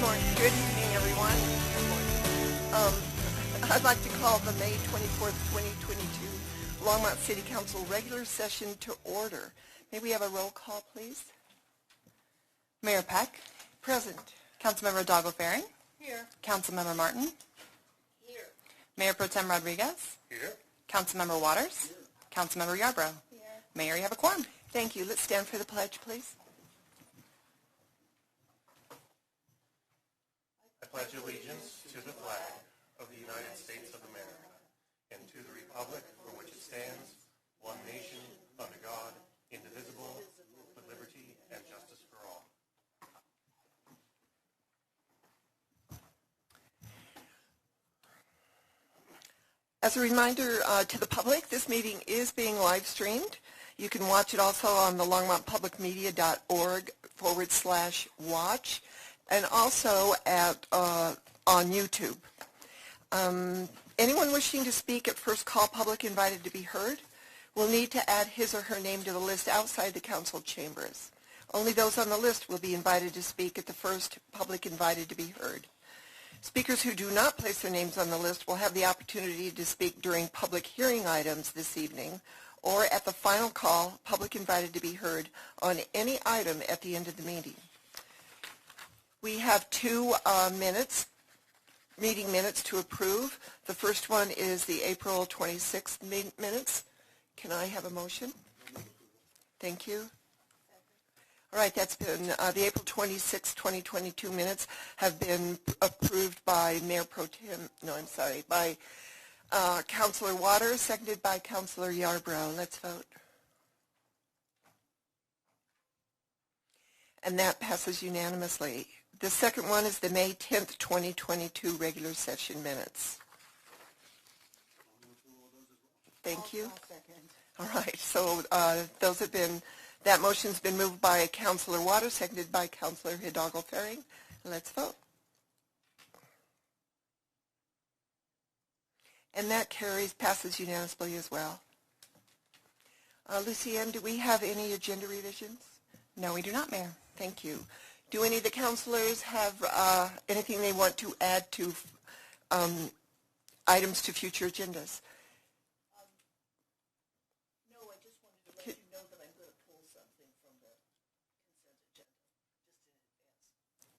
Good evening, everyone. Good morning. I'd like to call the May 24th, 2022 Longmont City Council regular session to order. May we have a roll call, please? Mayor Peck. Present. Councilmember Doggle-Faring. Here. Councilmember Martin. Here. Mayor Pro Tem Rodriguez. Here. Councilmember Waters. Here. Councilmember Yarbrough. Here. Mayor, you have a quorum. Thank you. Let's stand for the pledge, please. I pledge allegiance to the flag of the United States of America and to the republic for which it stands, one nation, under God, indivisible, with liberty and justice for all. As a reminder to the public, this meeting is being live streamed. You can watch it also on the longmontpublicmedia.org/watch and also at on YouTube. Anyone wishing to speak at first call public invited to be heard will need to add his or her name to the list outside the council chambers. Only those on the list will be invited to speak at the first public invited to be heard. Speakers who do not place their names on the list will have the opportunity to speak during public hearing items this evening or at the final call, public invited to be heard on any item at the end of the meeting. We have two meeting minutes to approve. The first one is the April 26th minutes. Can I have a motion? Thank you. All right, that's been, the April 26, 2022 minutes have been approved by Mayor Pro Tem, by Councilor Waters, seconded by Councilor Yarbrough. Let's vote. And that passes unanimously. The second one is the May 10th, 2022 regular session minutes. Thank you. All right, so those have been, that motion's been moved by Councilor Waters, seconded by Councilor Hidalgo-Faring. Let's vote. And that passes unanimously as well. Lucienne, do we have any agenda revisions? No, we do not, Mayor. Thank you. Do any of the councilors have anything they want to add to items to future agendas? No, I just wanted to let you know that I'm going to pull something from the consent agenda, just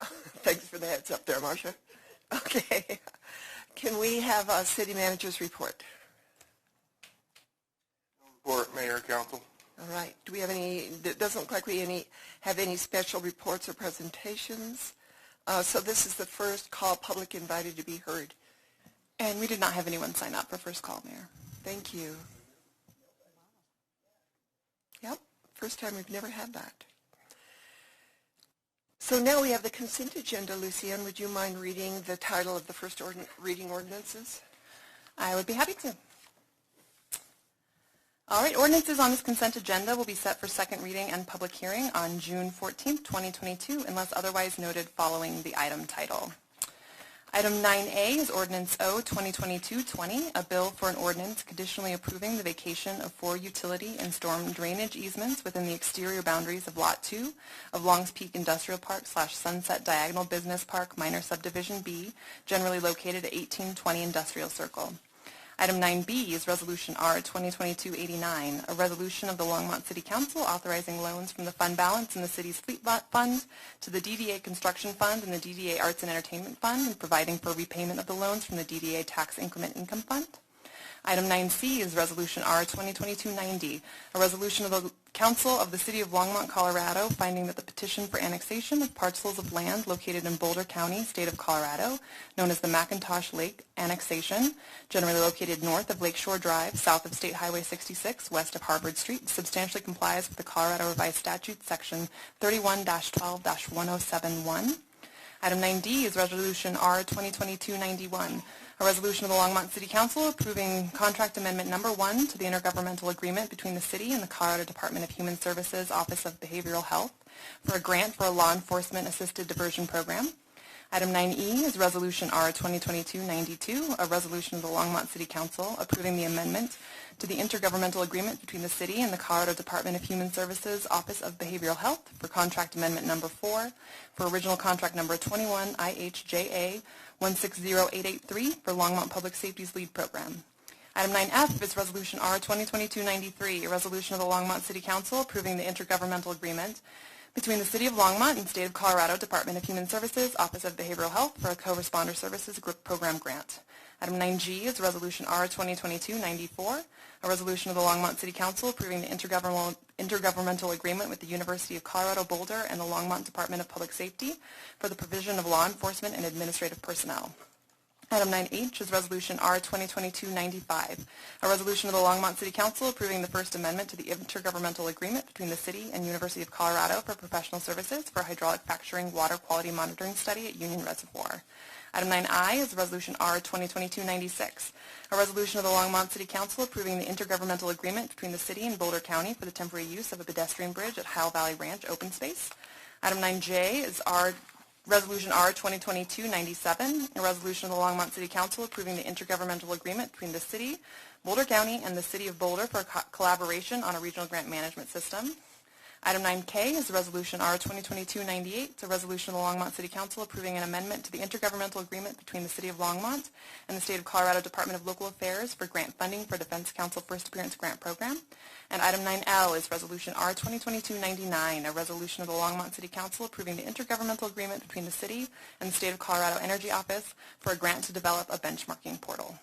in advance. Thanks for the heads up there, Marcia. Okay. Can we have a city manager's report? Report, Mayor, Council. All right. Do we have any, it doesn't look like we have any special reports or presentations. So this is the first call public invited to be heard. And we did not have anyone sign up for first call, Mayor. Thank you. Yep. First time we've never had that. So now we have the consent agenda. Lucienne, would you mind reading the title of the first reading ordinances? I would be happy to. All right, ordinances on this consent agenda will be set for second reading and public hearing on June 14th, 2022, unless otherwise noted following the item title. Item 9A is Ordinance O 2022-20, a bill for an ordinance conditionally approving the vacation of 4 utility and storm drainage easements within the exterior boundaries of Lot 2 of Longs Peak Industrial Park / Sunset Diagonal Business Park Minor Subdivision B, generally located at 1820 Industrial Circle. Item 9B is Resolution R 2022-89, a resolution of the Longmont City Council authorizing loans from the fund balance in the city's fleet fund to the DDA Construction Fund and the DDA Arts and Entertainment Fund and providing for repayment of the loans from the DDA Tax Increment Income Fund. Item 9C is Resolution R 2022-90, a resolution of the Council of the City of Longmont, Colorado, finding that the petition for annexation of parcels of land located in Boulder County, State of Colorado, known as the McIntosh Lake Annexation, generally located north of Lakeshore Drive, south of State Highway 66, west of Harvard Street, substantially complies with the Colorado Revised Statute, Section 31-12-1071. Item 9D is Resolution R 2022-91, a resolution of the Longmont City Council approving Contract Amendment Number 1 to the Intergovernmental Agreement between the City and the Colorado Department of Human Services Office of Behavioral Health for a grant for a law enforcement assisted diversion program. Item 9E is Resolution R 2022-92, a resolution of the Longmont City Council approving the amendment to the intergovernmental agreement between the city and the Colorado Department of Human Services Office of Behavioral Health for contract amendment number 4 for original contract number 21 IHJA 160883 for Longmont Public Safety's LEAD program. Item 9F is Resolution R 2022-93, a resolution of the Longmont City Council approving the intergovernmental agreement between the City of Longmont and State of Colorado Department of Human Services Office of Behavioral Health for a co-responder services program grant. Item 9G is Resolution R 2022-94, a resolution of the Longmont City Council approving the intergovernmental agreement with the University of Colorado Boulder and the Longmont Department of Public Safety for the provision of law enforcement and administrative personnel. Item 9H is Resolution R 2022-95, a resolution of the Longmont City Council approving the First Amendment to the intergovernmental agreement between the City and University of Colorado for professional services for hydraulic fracturing water quality monitoring study at Union Reservoir. Item 9I is Resolution R 2022-96, a resolution of the Longmont City Council approving the intergovernmental agreement between the City and Boulder County for the temporary use of a pedestrian bridge at Howell Valley Ranch open space. Item 9J is Resolution R 2022-97, a resolution of the Longmont City Council approving the intergovernmental agreement between the City, Boulder County, and the City of Boulder for collaboration on a regional grant management system. Item 9K is Resolution R 2022-98, a resolution of the Longmont City Council approving an amendment to the intergovernmental agreement between the City of Longmont and the State of Colorado Department of Local Affairs for grant funding for Defense Council First Appearance Grant Program. And item 9L is Resolution R 2022-99, a resolution of the Longmont City Council approving the intergovernmental agreement between the City and the State of Colorado Energy Office for a grant to develop a benchmarking portal.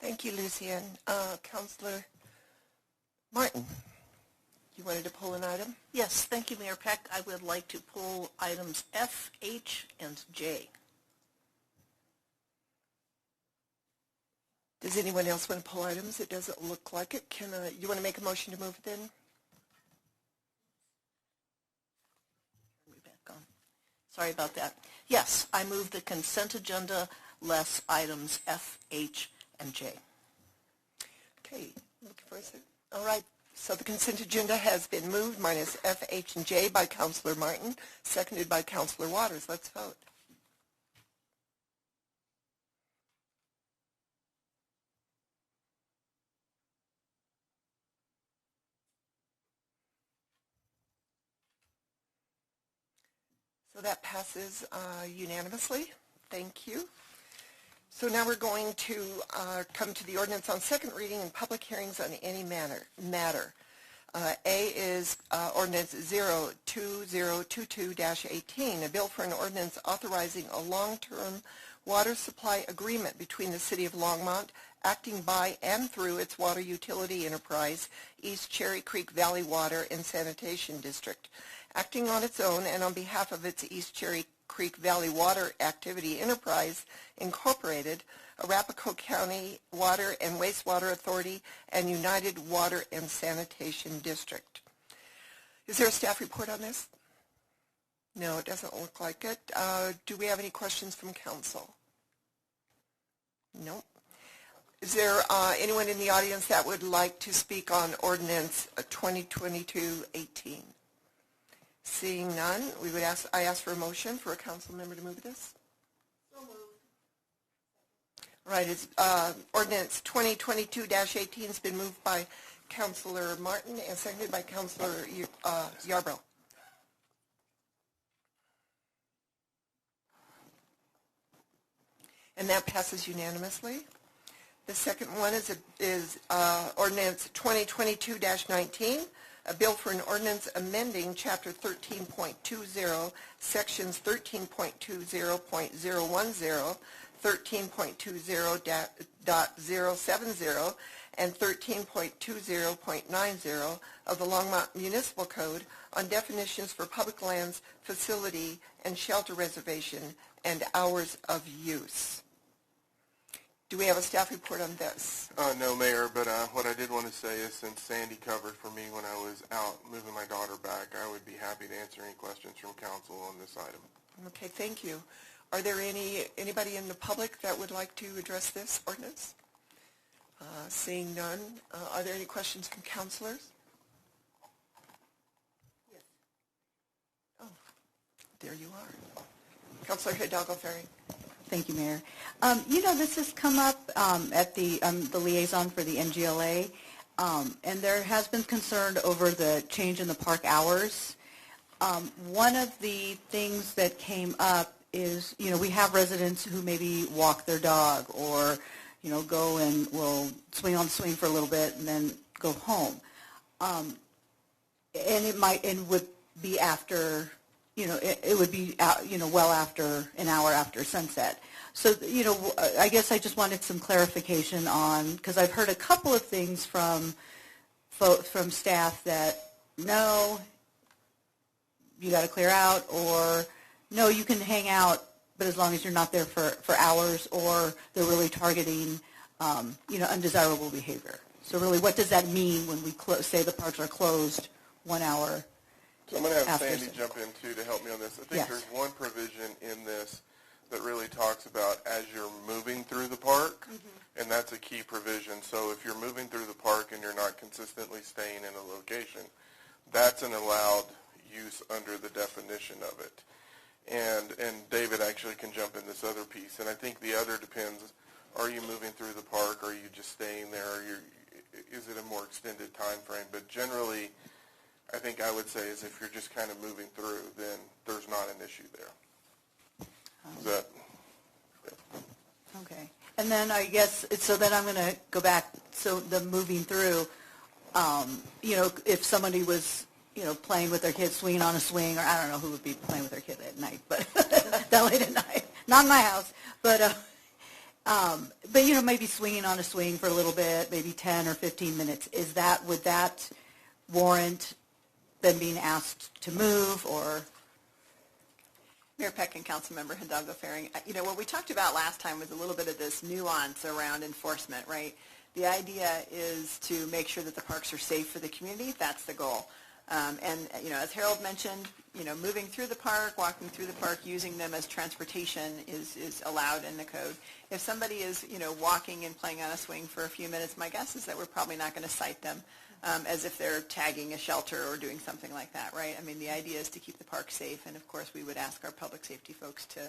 Thank you, Lucian. Councilor Martin, you wanted to pull an item? Yes, thank you, Mayor Peck. I would like to pull items F, H, and J. Does anyone else want to pull items? It doesn't look like it. You want to make a motion to move it then? Back on. Sorry about that. Yes, I move the consent agenda less items F, H, and J. Okay, looking for a second. All right, so the consent agenda has been moved minus F, H, and J by Councilor Martin, seconded by Councilor Waters. Let's vote. So that passes unanimously. Thank you. So now we're going to come to the ordinance on second reading and public hearings on any matter. A is ordinance 02022-18, a bill for an ordinance authorizing a long-term water supply agreement between the City of Longmont, acting by and through its water utility enterprise, East Cherry Creek Valley Water and Sanitation District, acting on its own and on behalf of its East Cherry Creek Valley Water Activity Enterprise, Incorporated, Arapahoe County Water and Wastewater Authority, and United Water and Sanitation District. Is there a staff report on this? No, it doesn't look like it. Do we have any questions from council? No. Is there anyone in the audience that would like to speak on ordinance 2022-18? Seeing none, I ask for a motion for a council member to move this. So moved. All right, it's ordinance 2022-18 has been moved by Councilor Martin and seconded by Councilor Yarbrough. And that passes unanimously. The second one is ordinance 2022-19, a bill for an ordinance amending Chapter 13.20, Sections 13.20.010, 13.20.070, and 13.20.90 of the Longmont Municipal Code on definitions for public lands, facility, and shelter reservation, and hours of use. Do we have a staff report on this? No, Mayor, but what I did want to say is since Sandy covered for me when I was out moving my daughter back, I would be happy to answer any questions from council on this item. Okay, thank you. Are there anybody in the public that would like to address this ordinance? Seeing none, are there any questions from councilors? Yes. Oh, there you are. Councilor Hidalgo Ferry. Thank you, Mayor. This has come up at the liaison for the NGLA, and there has been concern over the change in the park hours. One of the things that came up is, we have residents who maybe walk their dog or, go and will swing on the swing for a little bit and then go home. And it would be after, it would be, well after an hour after sunset. So, I guess I just wanted some clarification on, because I've heard a couple of things from staff that, no, you got to clear out, or no, you can hang out, but as long as you're not there for hours, or they're really targeting, undesirable behavior. So really, what does that mean when we say the parks are closed 1 hour? So I'm going to have Sandy jump in, too, to help me on this. I think there's one provision in this that really talks about as you're moving through the park, and that's a key provision. So if you're moving through the park and you're not consistently staying in a location, that's an allowed use under the definition of it. And David actually can jump in this other piece. And I think the other depends, are you moving through the park? Are you just staying there? Is it a more extended time frame? But generally, I think I would say is if you're just kind of moving through, then there's not an issue there. Is that? Okay. And then I guess, so then I'm going to go back, so the moving through, if somebody was, playing with their kid, swinging on a swing, or I don't know who would be playing with their kid at night, but that late at night, not in my house, but maybe swinging on a swing for a little bit, maybe 10 or 15 minutes. Would that warrant them being asked to move, or? Mayor Peck and Councilmember Hidalgo Ferring, what we talked about last time was a little bit of this nuance around enforcement, right? The idea is to make sure that the parks are safe for the community. That's the goal. As Harold mentioned, moving through the park, walking through the park, using them as transportation is allowed in the code. If somebody is, walking and playing on a swing for a few minutes, my guess is that we're probably not going to cite them as if they're tagging a shelter or doing something like that, right? I mean, the idea is to keep the park safe, and of course we would ask our public safety folks to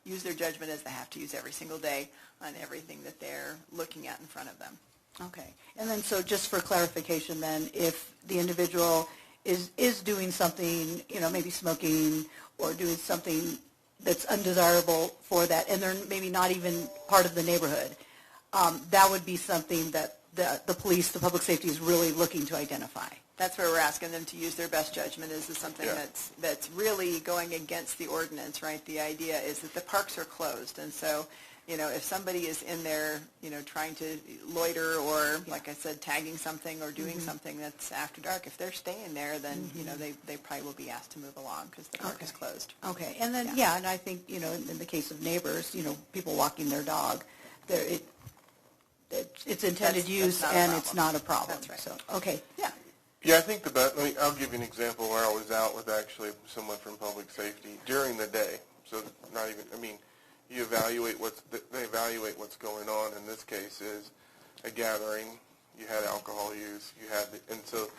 use their judgment as they have to use every single day on everything that they're looking at in front of them. Okay. And then so just for clarification then, if the individual is doing something, maybe smoking or doing something that's undesirable for that, and they're maybe not even part of the neighborhood, that would be something that the police, the public safety is really looking to identify. That's where we're asking them to use their best judgment. Is this something that's really going against the ordinance, right? The idea is that the parks are closed, and so, if somebody is in there, trying to loiter or, like I said, tagging something or doing something that's after dark, if they're staying there, then, they probably will be asked to move along because the park is closed. Okay. And then, and I think, in the case of neighbors, people walking their dog, it's intended use and it's not a problem. That's right. So, okay. Yeah. Yeah, I think I'll give you an example where I was out with actually someone from public safety during the day. So you evaluate they evaluate what's going on. In this case is a gathering. You had alcohol use. And so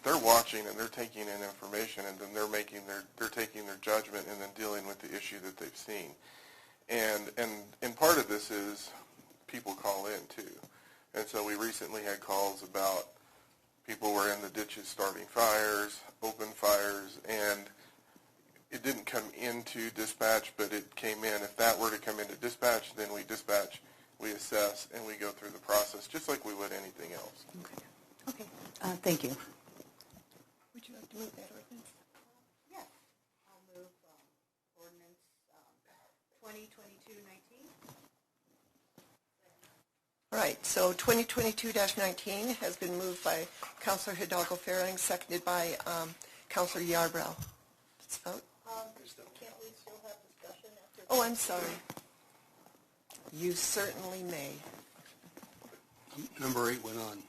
they're watching and they're taking in information, and then they're taking their judgment and then dealing with the issue that they've seen. And part of this is people call in too. And so we recently had calls about people were in the ditches starting fires, open fires, and it didn't come into dispatch, but it came in. If that were to come into dispatch, then we dispatch, we assess, and we go through the process just like we would anything else. Okay. Thank you. Would you like to move that ordinance? Yes. I'll move ordinance 2022-19. All right, so 2022-19 has been moved by Councilor Hidalgo Ferring, seconded by Councilor Yarbrough. Let's vote. Can't we still have discussion after? Oh, I'm sorry. You certainly may. Number 8 went on.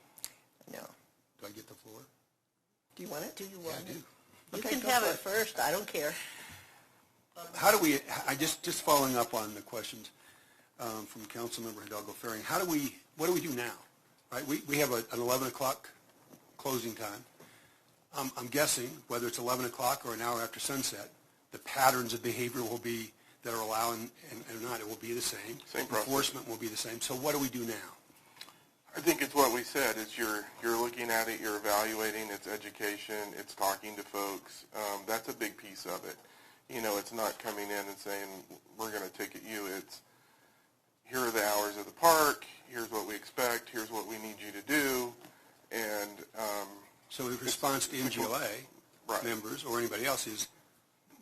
No. Do I get the floor? Do you want it? Do you want I it? do. You Okay, can go have for it first. I don't care. How do we, just following up on the questions from Councilmember Hidalgo Ferring, what do we do now? Right, we have an 11 o'clock closing time. I'm guessing whether it's 11 o'clock or an hour after sunset, the patterns of behavior will be that are allowing and not, it will be the same. Same process. Enforcement will be the same. So what do we do now? I think it's what we said, is you're looking at it, you're evaluating, it's education, it's talking to folks. That's a big piece of it. You know, it's not coming in and saying, we're going to ticket you. It's, here are the hours of the park, here's what we expect, here's what we need you to do, and... So the response to MGLA Right. members or anybody else is,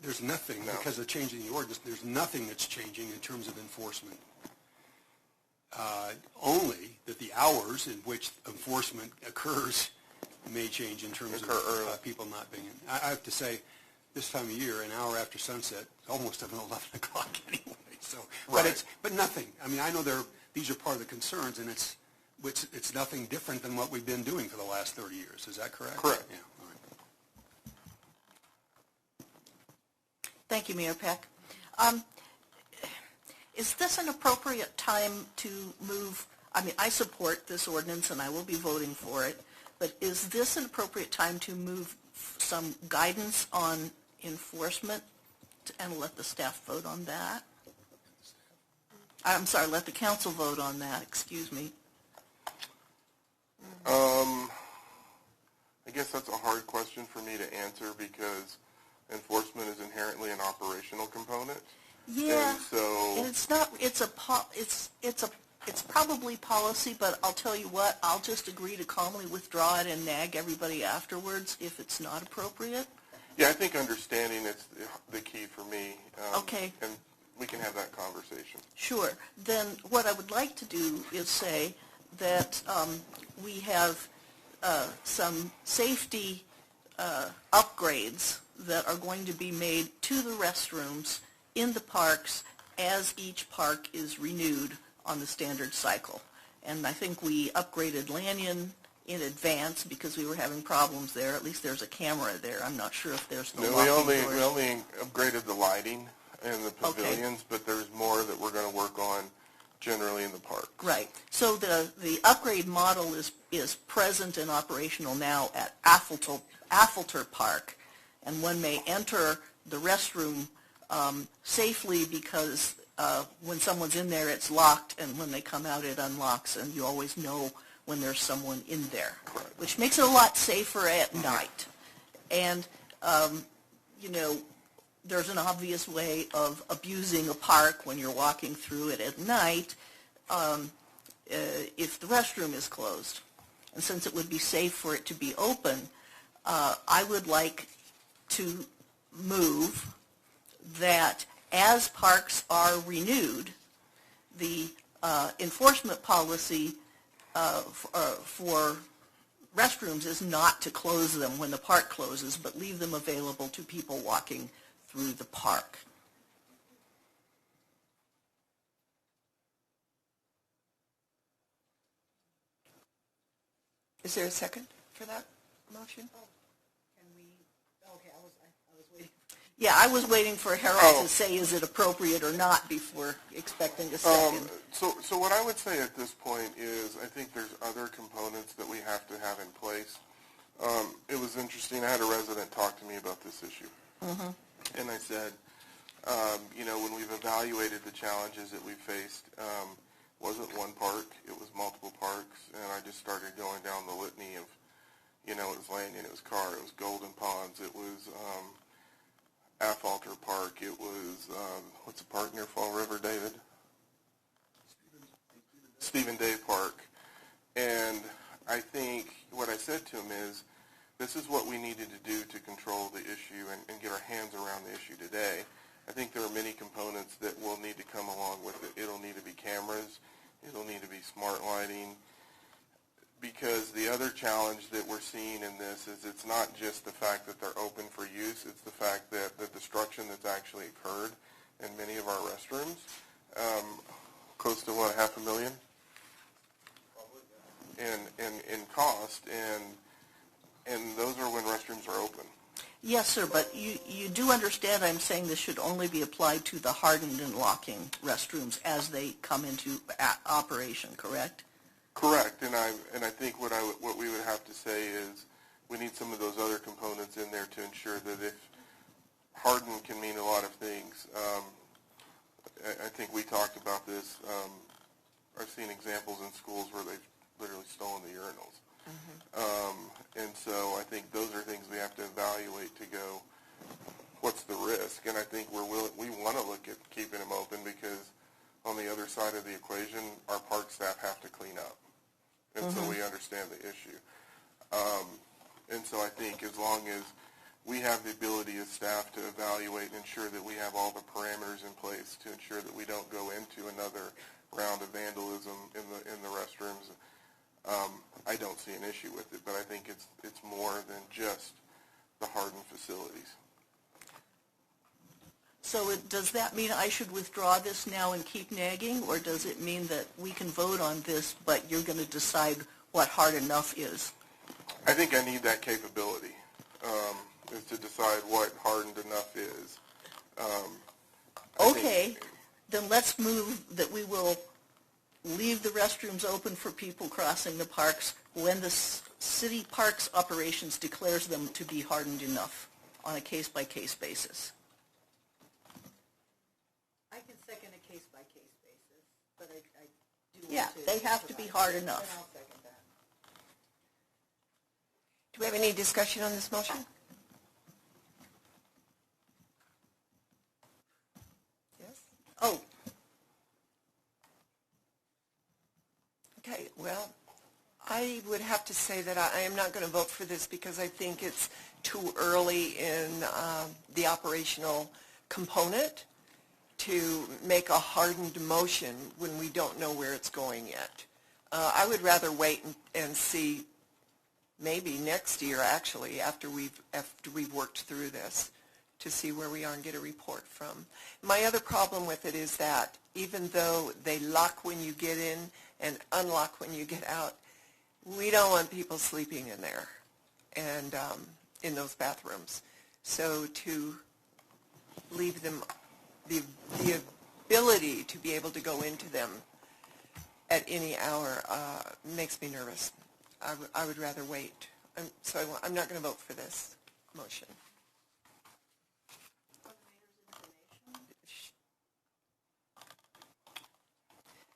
there's nothing, No. because they're changing the ordinance, there's nothing that's changing in terms of enforcement. Only that the hours in which enforcement occurs may change in terms of people not being in. I have to say, this time of year, an hour after sunset, it's almost 11 o'clock anyway. So, Right. but nothing. I mean, I know these are part of the concerns, and it's nothing different than what we've been doing for the last 30 years. Is that correct? Correct. Yeah. All right. Thank you, Mayor Peck. Is this an appropriate time to move, I mean, I support this ordinance and I will be voting for it, but is this an appropriate time to move some guidance on enforcement and let the staff vote on that? I'm sorry, let the council vote on that, excuse me. I guess that's a hard question for me to answer because enforcement is inherently an operational component. Yeah, And so... and it's not, it's probably policy, but I'll tell you what, I'll just agree to calmly withdraw it and nag everybody afterwards if it's not appropriate. Yeah, I think understanding is the key for me. Okay. And we can have that conversation. Sure. Then what I would like to do is say that we have some safety upgrades that are going to be made to the restrooms in the parks as each park is renewed on the standard cycle. And I think we upgraded Lanyon in advance because we were having problems there. At least there's a camera there. I'm not sure if there's no No, locking we doors. only upgraded the lighting in the pavilions, but there's more that we're going to work on generally in the park. Right. So the upgrade model is present and operational now at Affolter Park, and one may enter the restroom safely because when someone's in there it's locked, and when they come out it unlocks, and you always know when there's someone in there, Correct. which makes it a lot safer at night. And, you know, there's an obvious way of abusing a park when you're walking through it at night if the restroom is closed. And since it would be safe for it to be open, I would like to move that as parks are renewed, the enforcement policy for restrooms is not to close them when the park closes, but leave them available to people walking through the park. Is there a second for that motion? Yeah, I was waiting for Harold to say is it appropriate or not before expecting a second. So what I would say at this point is I think there's other components that we have to have in place. It was interesting. I had a resident talk to me about this issue. Mm-hmm. And I said, you know, when we've evaluated the challenges that we faced, wasn't one park, it was multiple parks, and I just started going down the litany of, you know, it was Lanyon, it was Carr, it was Golden Ponds, it was Affolter Park, it was, what's the park near Fall River, David? Stephen Day Park. And I think what I said to him is, this is what we needed to do to control the issue and get our hands around the issue today. I think there are many components that will need to come along with it. It'll need to be cameras. It'll need to be smart lighting. Because the other challenge that we're seeing in this is it's not just the fact that they're open for use. It's the fact that the destruction that's actually occurred in many of our restrooms, close to, what, $500,000? In cost, and those are when restrooms are open. Yes, sir, but you do understand I'm saying this should only be applied to the hardened and locking restrooms as they come into operation, correct? Correct, and I think what we would have to say is we need some of those other components in there to ensure that if hardened can mean a lot of things, I think we talked about this. I've seen examples in schools where they've literally stolen the urinals. And so I think those are things we have to evaluate to go, what's the risk? And I think we want to look at keeping them open because on the other side of the equation, our park staff have to clean up. And so we understand the issue. And so I think as long as we have the ability as staff to evaluate and ensure that we have all the parameters in place to ensure that we don't go into another round of vandalism in the restrooms, I don't see an issue with it. But I think it's more than just the hardened facilities. So does that mean I should withdraw this now and keep nagging, or does it mean that we can vote on this, but you're going to decide what hard enough is? I think I need that capability, is to decide what hardened enough is. Okay, then let's move that we will leave the restrooms open for people crossing the parks when the city parks operations declares them to be hardened enough on a case-by-case basis. I can second a case-by-case basis, but I do want Yeah, they have to be hard enough. And I'll second that. Do we have any discussion on this motion? Yes? Oh, Okay, well, I would have to say that I am not going to vote for this because I think it's too early in the operational component to make a hardened motion when we don't know where it's going yet. I would rather wait and see maybe next year, actually, after we've worked through this, to see where we are and get a report from. My other problem with it is that even though they lock when you get in and unlock when you get out, we don't want people sleeping in there and in those bathrooms. So to leave them the ability to be able to go into them at any hour makes me nervous. I would rather wait. So I'm not going to vote for this motion.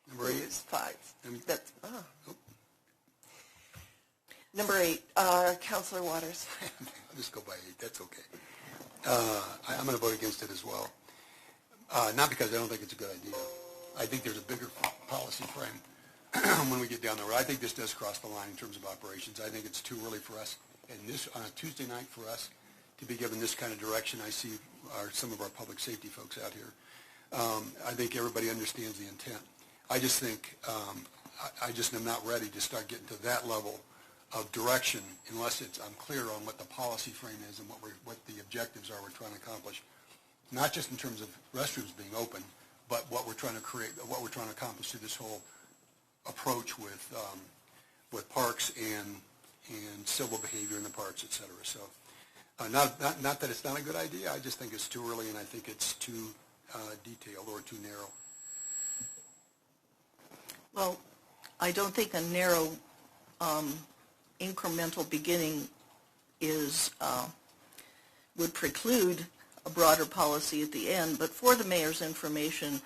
Number 8. Is 5. And- That's, Number 8, Councilor Waters. I'll just go by 8, that's okay. I'm going to vote against it as well. Not because I don't think it's a good idea. I think there's a bigger policy frame when we get down the road. I think this does cross the line in terms of operations. I think it's too early for us, and this on a Tuesday night for us to be given this kind of direction. I see some of our public safety folks out here. I think everybody understands the intent. I just think I just am not ready to start getting to that level of direction unless I'm clear on what the policy frame is and what the objectives are we're trying to accomplish. Not just in terms of restrooms being open, but what we're trying to create, what we're trying to accomplish through this whole approach with parks and civil behavior in the parks, et cetera. So not that it's not a good idea. I just think it's too early and I think it's too detailed or too narrow. well, I don't think a narrow incremental beginning would preclude a broader policy at the end, but for the mayor's information,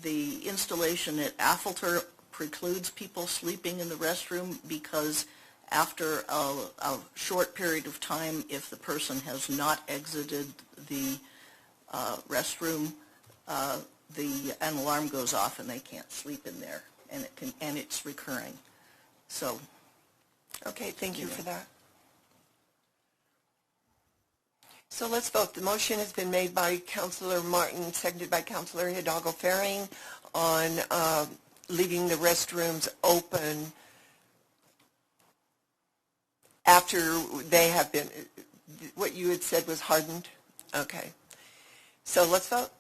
the installation at Affelter precludes people sleeping in the restroom because after a short period of time, if the person has not exited the restroom, an alarm goes off and they can't sleep in there, and it's recurring. So, Okay, thank you for that. So let's vote. The motion has been made by Councilor Martin, seconded by Councilor Hidalgo-Ferring on leaving the restrooms open after they have been, what you had said was hardened? Okay. So let's vote.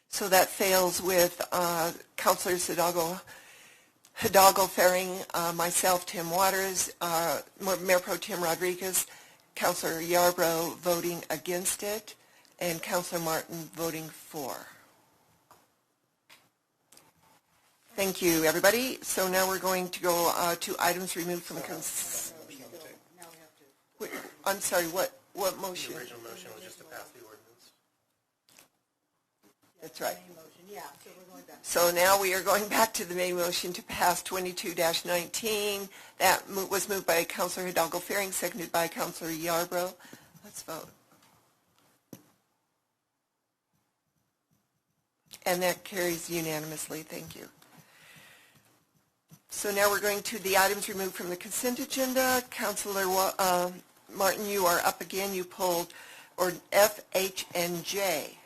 So that fails with Councilors Hidalgo-Ferring, myself, Tim Waters, Mayor Pro Tem Rodriguez, Councilor Yarbrough voting against it, and Councilor Martin voting for. Thank you, everybody. So now we're going to go to items removed from consent. I'm sorry, what motion? The original motion was just to pass the ordinance. That's right. Yeah, so we're going back. So now we are going back to the main motion to pass 22-19. That was moved by Councilor Hidalgo Fehring, seconded by Councilor Yarbrough. Let's vote. And that carries unanimously. Thank you. So now we're going to the items removed from the consent agenda. Councilor Martin, you are up again. You pulled F, H, and J.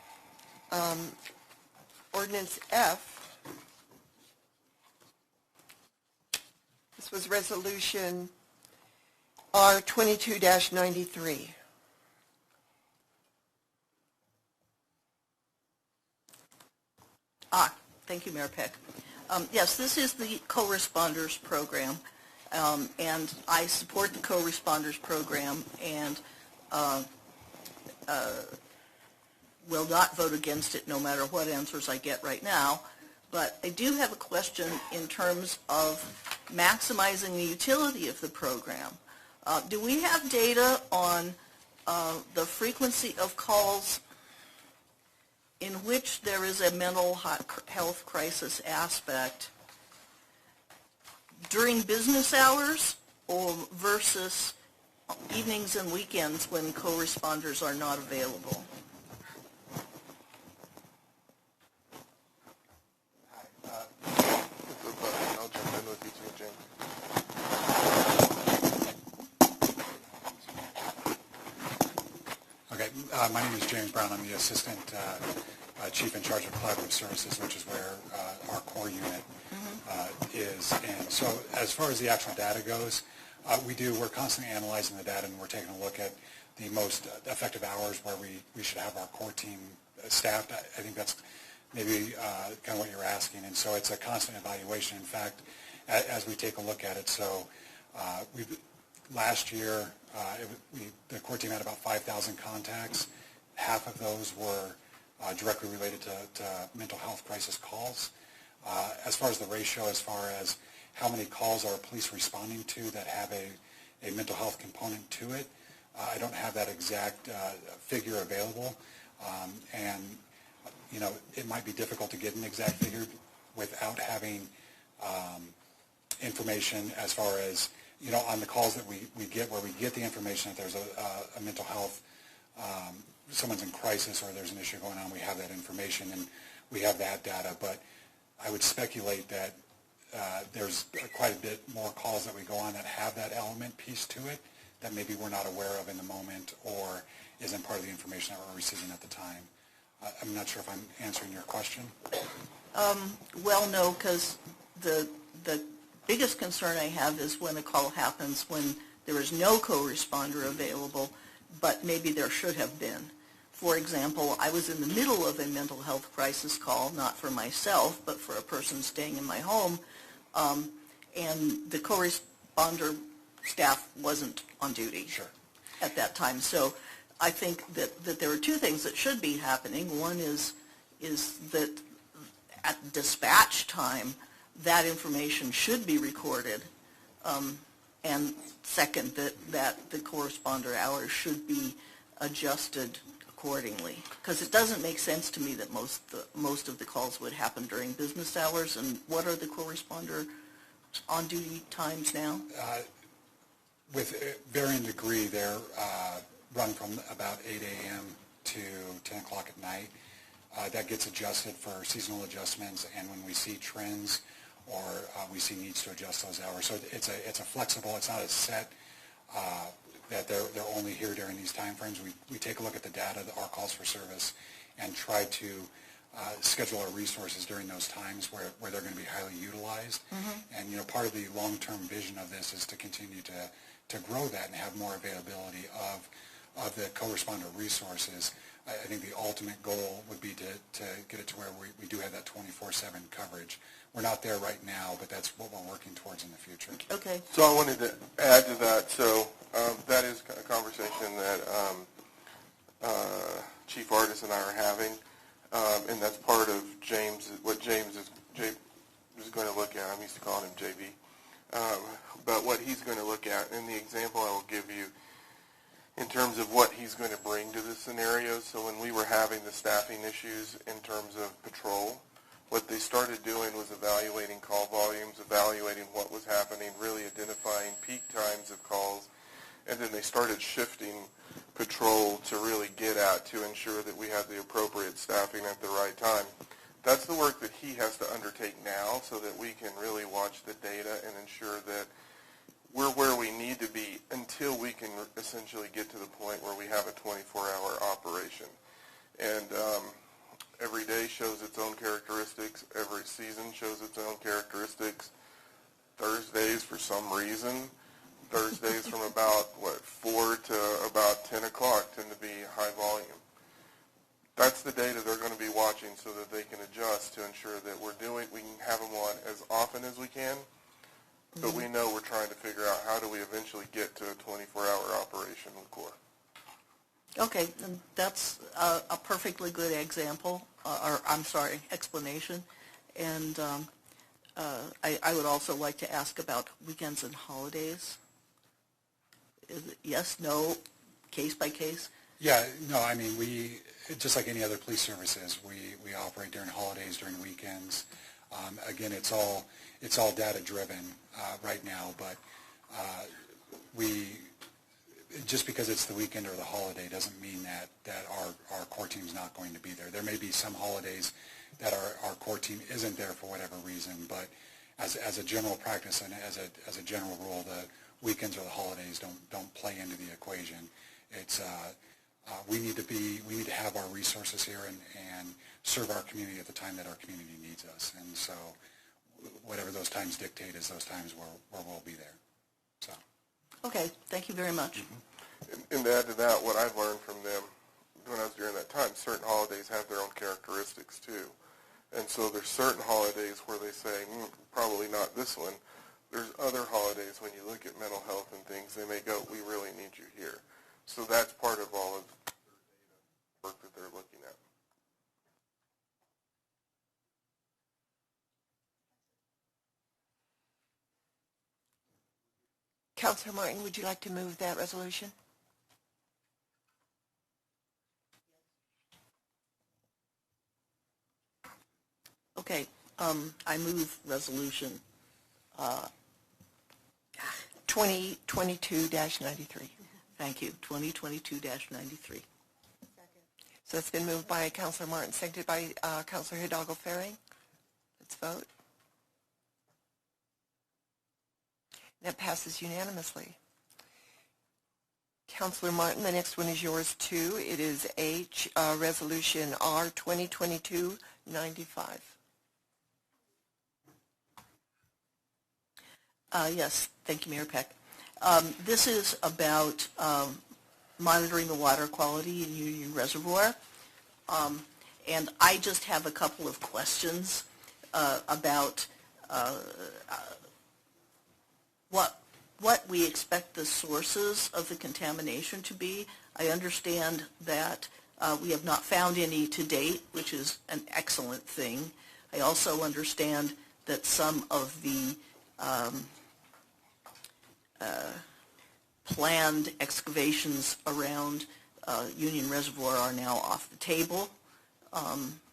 Ordinance F, this was resolution R 22-93. Thank you, Mayor Peck. Yes, this is the co-responders program, and I support the co-responders program and will not vote against it no matter what answers I get right now. But I do have a question in terms of maximizing the utility of the program. Do we have data on the frequency of calls in which there is a mental health crisis aspect during business hours or versus evenings and weekends when co-responders are not available? I'll jump in with you too, James. Okay, my name is James Brown. I'm the Assistant Chief in charge of Collaborative Services, which is where our core unit is. And so as far as the actual data goes, we're constantly analyzing the data, and we're taking a look at the most effective hours where we should have our core team staffed. I think that's maybe kind of what you're asking. And so it's a constant evaluation. In fact, as we take a look at it, so last year, the core team had about 5,000 contacts. Half of those were directly related to mental health crisis calls. As far as the ratio, as far as how many calls are police responding to that have a mental health component to it, I don't have that exact figure available. And, you know, it might be difficult to get an exact figure without having information as far as, you know, on the calls that we get, where we get the information that there's a mental health, someone's in crisis or there's an issue going on, we have that information and we have that data. But I would speculate that there's quite a bit more calls that we go on that have that element piece to it that maybe we're not aware of in the moment or isn't part of the information that we're receiving at the time. I'm not sure if I'm answering your question. Well, no, because the biggest concern I have is when a call happens when there is no co-responder available, but maybe there should have been. For example, I was in the middle of a mental health crisis call, not for myself, but for a person staying in my home, and the co-responder staff wasn't on duty at that time. So I think that there are two things that should be happening. One is that at dispatch time, that information should be recorded, and second, that the corresponder hours should be adjusted accordingly. Because it doesn't make sense to me that most of the calls would happen during business hours. And what are the corresponder on-duty times now? With varying degree, they're run from about 8 a.m. to 10 o'clock at night. That gets adjusted for seasonal adjustments, and when we see trends or we see needs to adjust those hours. So it's a flexible, it's not a set that they're only here during these time frames. We take a look at the data, our calls for service, and try to schedule our resources during those times where they're going to be highly utilized. And, you know, part of the long-term vision of this is to continue to grow that and have more availability of the co-responder resources. I think the ultimate goal would be to get it to where we do have that 24/7 coverage. We're not there right now, but that's what we're working towards in the future. Okay. So I wanted to add to that. So that is a conversation that Chief Artis and I are having, and that's part of what James is going to look at. I'm used to calling him JB. But what he's going to look at, and the example I will give you in terms of what he's going to bring to the scenario. So when we were having the staffing issues in terms of patrol, what they started doing was evaluating call volumes, evaluating what was happening, really identifying peak times of calls, and then they started shifting patrol to really get at to ensure that we had the appropriate staffing at the right time. That's the work that he has to undertake now so that we can really watch the data and ensure that we're where we need to be until we can essentially get to the point where we have a 24-hour operation. And every day shows its own characteristics. Every season shows its own characteristics. Thursdays, for some reason, Thursdays from about, 4 to about 10 o'clock tend to be high volume. That's the data they're going to be watching so that they can adjust to ensure that we can have them on as often as we can, but we know we're trying to figure out how do we eventually get to a 24-hour operation with Corps. Okay, and that's a perfectly good example, explanation. And I would also like to ask about weekends and holidays. Is it yes, no, case by case? Yeah, no, I mean, just like any other police services, we operate during holidays, during weekends. Again, it's all data driven right now, but just because it's the weekend or the holiday doesn't mean that our core team's not going to be there. There may be some holidays that our core team isn't there for whatever reason, but as a general practice and as a general rule, the weekends or the holidays don't play into the equation. It's we need to have our resources here and serve our community at the time that our community needs us. And so whatever those times dictate is those times where we'll be there. So. Okay, thank you very much. And to add to that, what I've learned from them when I was during that time, certain holidays have their own characteristics too. And so there's certain holidays where they say, probably not this one. There's other holidays when you look at mental health and things, they may go, we really need you here. So that's part of all of the work that they're looking at. Councilor Martin, would you like to move that resolution? Okay, I move resolution 2022-93. Thank you, 2022-93. So it's been moved by Councilor Martin, seconded by Councilor Hidalgo-Ferring. Let's vote. That passes unanimously. Councilor Martin, the next one is yours too. It is Resolution R 2022-95. Yes, thank you, Mayor Peck. This is about monitoring the water quality in Union Reservoir. And I just have a couple of questions about what we expect the sources of the contamination to be. I understand that we have not found any to date, which is an excellent thing. I also understand that some of the planned excavations around Union Reservoir are now off the table,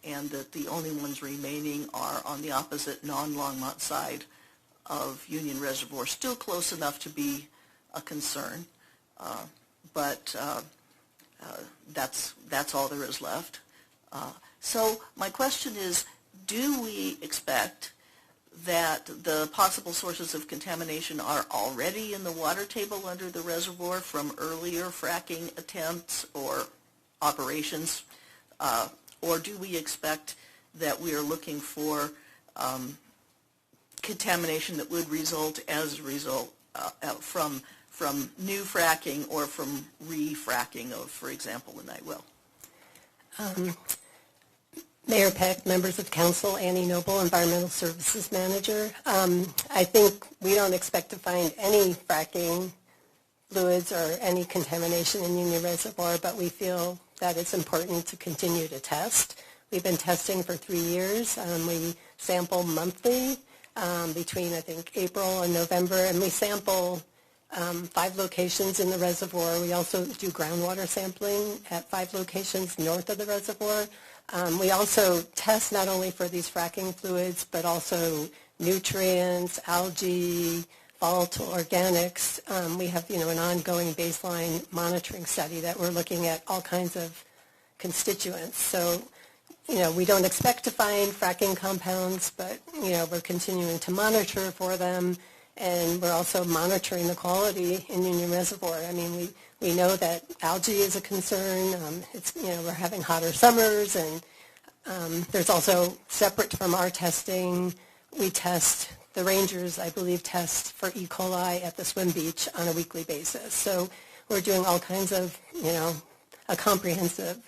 and that the only ones remaining are on the opposite non-Longmont side of Union Reservoir, still close enough to be a concern, but that's all there is left. So my question is, do we expect that the possible sources of contamination are already in the water table under the reservoir from earlier fracking attempts or operations, or do we expect that we are looking for contamination that would result as a result from new fracking or from re-fracking of, for the Night Well? Mayor Peck, members of council, Annie Noble, Environmental Services Manager. I think we don't expect to find any fracking fluids or any contamination in Union Reservoir, but we feel that it's important to continue to test. We've been testing for 3 years. We sample monthly between, I think, April and November, and we sample 5 locations in the reservoir. We also do groundwater sampling at 5 locations north of the reservoir. We also test not only for these fracking fluids, but also nutrients, algae, volatile organics. We have, an ongoing baseline monitoring study that we're looking at all kinds of constituents. So, we don't expect to find fracking compounds, but, we're continuing to monitor for them, and we're also monitoring the quality in Union Reservoir. I mean, we know that algae is a concern. We're having hotter summers, and there's also, separate from our testing, we test, the rangers, I believe, test for E. coli at the swim beach on a weekly basis. So we're doing all kinds of, a comprehensive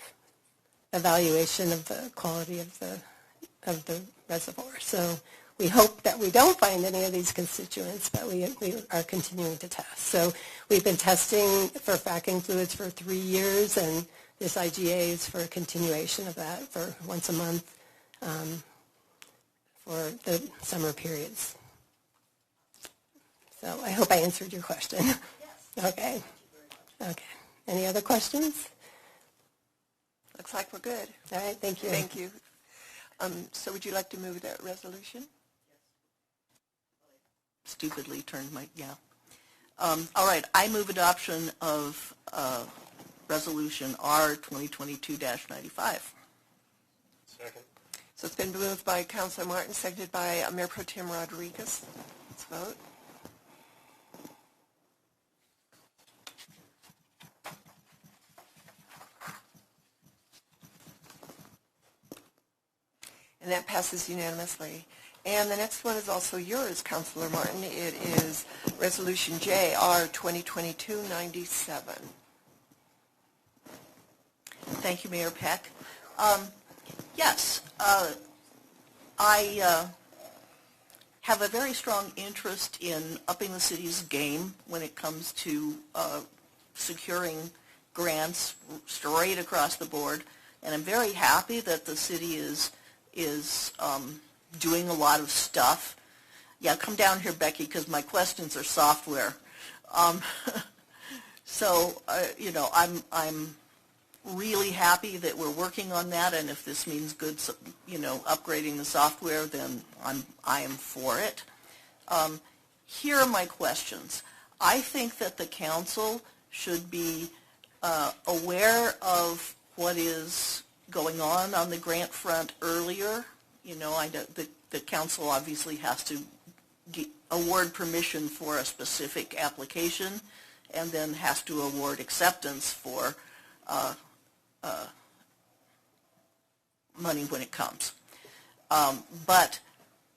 evaluation of the quality of the reservoir. So we hope that we don't find any of these constituents, but we are continuing to test. So we've been testing for fracking fluids for 3 years, and this IGA is for a continuation of that for once a month for the summer periods. So I hope I answered your question. Yes. Okay. Okay. Any other questions? Looks like we're good. All right. Thank you. Thank you. So would you like to move that resolution? Stupidly turned my, yeah. All right, I move adoption of Resolution R 2022-95. Second. So it's been moved by Councilor Martin, seconded by Mayor Pro Tem Rodriguez. Let's vote. And that passes unanimously. And the next one is also yours, Councilor Martin. It is Resolution JR 2022-97. Thank you, Mayor Peck. Yes, I have a very strong interest in upping the city's game when it comes to securing grants straight across the board, and I'm very happy that the city is doing a lot of stuff. Yeah, come down here, Becky, because my questions are software. So, I'm really happy that we're working on that, and if this means good, upgrading the software, then I am for it. Here are my questions. I think that the council should be aware of what is going on the grant front earlier. The council obviously has to award permission for a specific application, and then has to award acceptance for money when it comes. But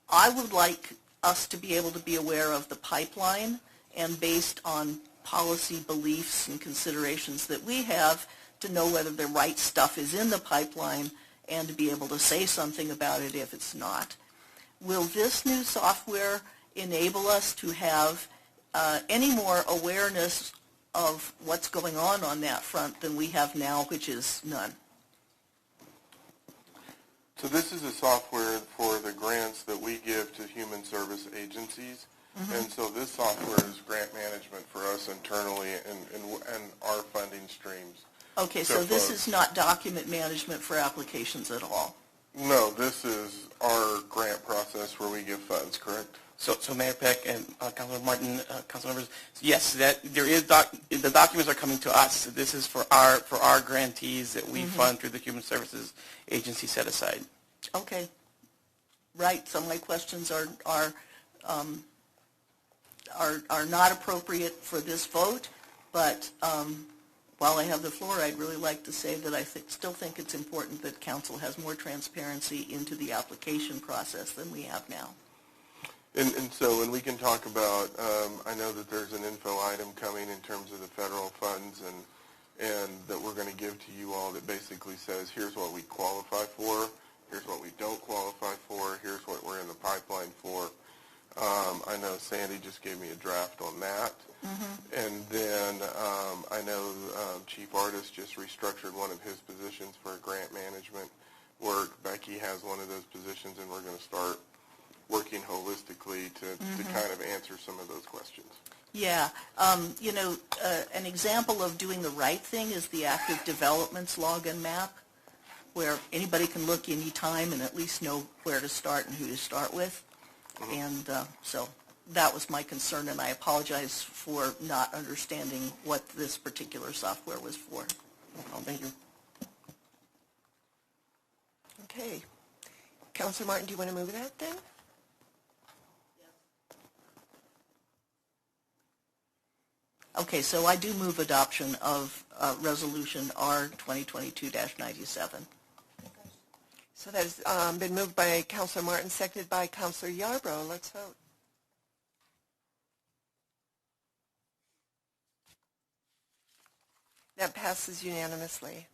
I would like us to be able to be aware of the pipeline, and based on policy beliefs and considerations that we have, to know whether the right stuff is in the pipeline and to be able to say something about it if it's not. Will this new software enable us to have any more awareness of what's going on that front than we have now, which is none? So this is a software for the grants that we give to human service agencies. Mm-hmm. And so this software is grant management for us internally and our funding streams. Okay, so this is not document management for applications at all? No, this is our grant process where we give funds, correct? So Mayor Peck and Councilor Martin, council members, yes, that there is the documents are coming to us. This is for our grantees that we fund through the Human Services Agency set aside. Okay, right. So my questions are not appropriate for this vote, but while I have the floor, I'd really like to say that I still think it's important that council has more transparency into the application process than we have now. And so when we can talk about, I know that there's an info item coming in terms of the federal funds and that we're going to give to you all that basically says, here's what we qualify for, here's what we don't qualify for, here's what we're in the pipeline for. I know Sandy just gave me a draft on that. Mm-hmm. And then I know Chief Artist just restructured one of his positions for grant management work. Becky has one of those positions, and we're going to start working holistically to kind of answer answer some of those questions. Yeah, an example of doing the right thing is the active developments login map, where anybody can look anytime and at least know where to start and who to start with. And so that was my concern, and I apologize for not understanding what this particular software was for. Oh, thank you. Okay. Councilor Martin, do you want to move that then? Okay, so I do move adoption of Resolution R 2022-97. So that has been moved by Councilor Martin, seconded by Councilor Yarbrough. Let's vote. That passes unanimously.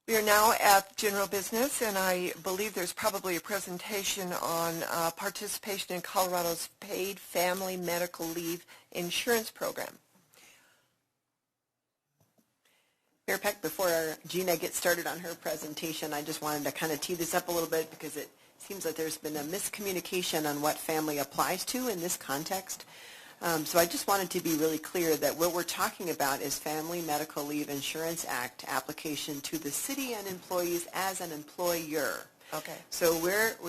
We are now at general business, and I believe there's probably a presentation on participation in Colorado's paid family medical leave insurance program. Mayor Peck, before Gina gets started on her presentation, I just wanted to kind of tee this up a little bit because it seems like there's been a miscommunication on what family applies to in this context. So I just wanted to be really clear that what we're talking about is Family Medical Leave Insurance Act application to the city and employees as an employer. Okay. So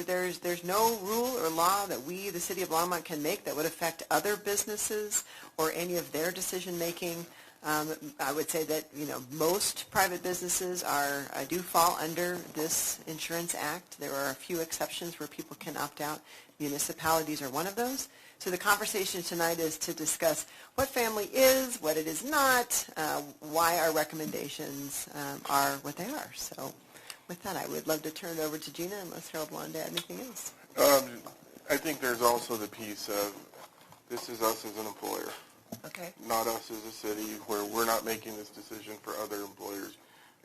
there's no rule or law that we, the city of Longmont, can make that would affect other businesses or any of their decision making. I would say that most private businesses do fall under this insurance act. There are a few exceptions where people can opt out. Municipalities are one of those. So the conversation tonight is to discuss what family is, what it is not, why our recommendations are what they are. So with that, I would love to turn it over to Gina unless Harold wanted to add anything else. I think there's also the piece of this is us as an employer, Okay. not us as a city, where we're not making this decision for other employers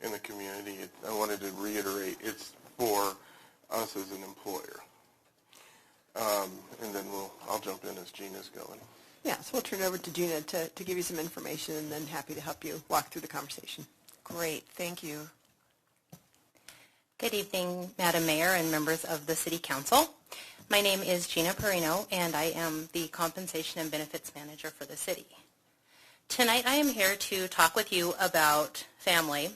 in the community. I wanted to reiterate it's for us as an employer. And then I'll jump in as Gina's going. Yeah, so we'll turn it over to Gina to give you some information, and then happy to help you walk through the conversation. Great. Thank you. Good evening, Madam Mayor and members of the City Council. My name is Gina Perino, and I am the Compensation and Benefits Manager for the city. Tonight I am here to talk with you about FAMLY,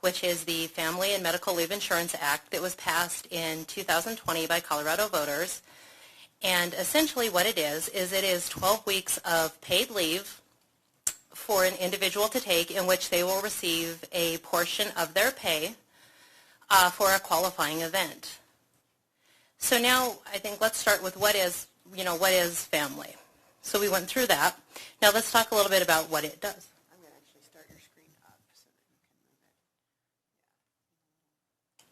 which is the Family and Medical Leave Insurance Act that was passed in 2020 by Colorado voters. And essentially what it is it is 12 weeks of paid leave for an individual to take in which they will receive a portion of their pay for a qualifying event. So now I think let's start with what is family. So we went through that. Now let's talk a little bit about what it does. I'm going to actually start your screen up so that you can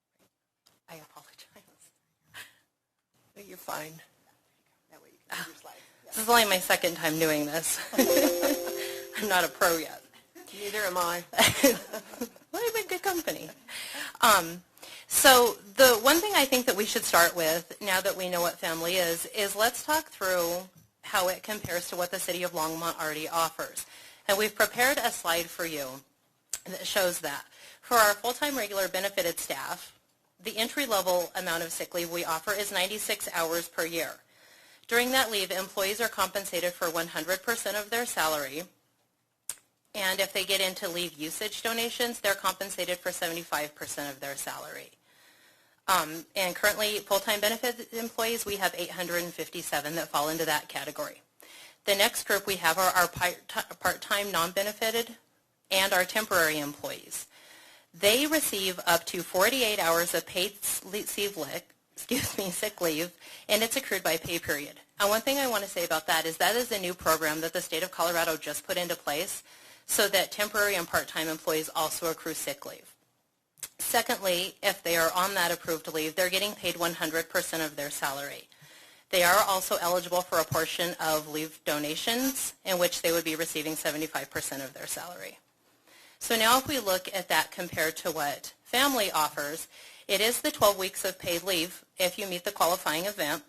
move it. I apologize. No, you're fine. That way you can move your slide. This is only my second time doing this. I'm not a pro yet. Neither am I. Well, I'm in good company. So the one thing I think that we should start with, now that we know what family is let's talk through how it compares to what the City of Longmont already offers. And we've prepared a slide for you that shows that. For our full-time regular benefited staff, the entry-level amount of sick leave we offer is 96 hours per year. During that leave, employees are compensated for 100% of their salary, and if they get into leave usage donations, they're compensated for 75% of their salary. And currently, full-time benefit employees, we have 857 that fall into that category. The next group we have are our part-time non-benefited and our temporary employees. They receive up to 48 hours of paid sick leave, and it's accrued by pay period. And one thing I want to say about that is a new program that the state of Colorado just put into place so that temporary and part-time employees also accrue sick leave. Secondly, if they are on that approved leave, they're getting paid 100% of their salary. They are also eligible for a portion of leave donations in which they would be receiving 75% of their salary. So now if we look at that compared to what family offers, it is the 12 weeks of paid leave if you meet the qualifying event.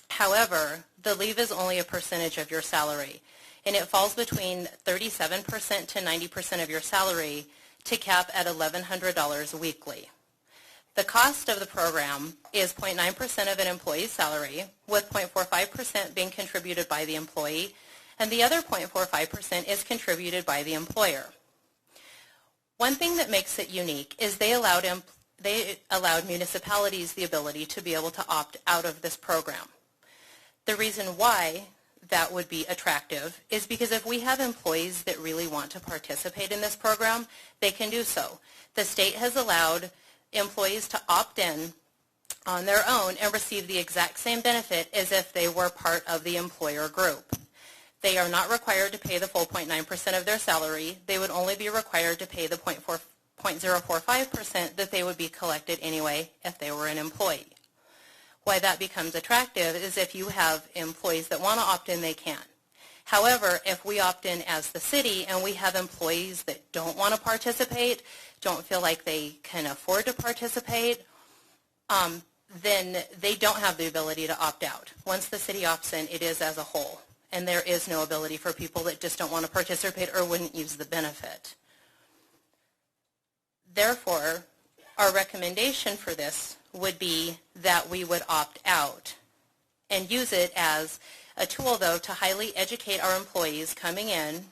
However, the leave is only a percentage of your salary, and it falls between 37% to 90% of your salary to cap at $1,100 weekly. The cost of the program is 0.9% of an employee's salary, with 0.45% being contributed by the employee, and the other 0.45% is contributed by the employer. One thing that makes it unique is they allowed municipalities the ability to be able to opt out of this program. The reason why that would be attractive is because if we have employees that really want to participate in this program, they can do so. The state has allowed employees to opt in on their own and receive the exact same benefit as if they were part of the employer group. They are not required to pay the full 0.9% of their salary. They would only be required to pay the 0.045% that they would be collected anyway if they were an employee. Why that becomes attractive is if you have employees that want to opt in, they can. However, if we opt in as the city and we have employees that don't want to participate, don't feel like they can afford to participate, then they don't have the ability to opt out. Once the city opts in, it is as a whole, and there is no ability for people that just don't want to participate or wouldn't use the benefit. Therefore, our recommendation for this would be that we would opt out and use it as a tool, though, to highly educate our employees coming in,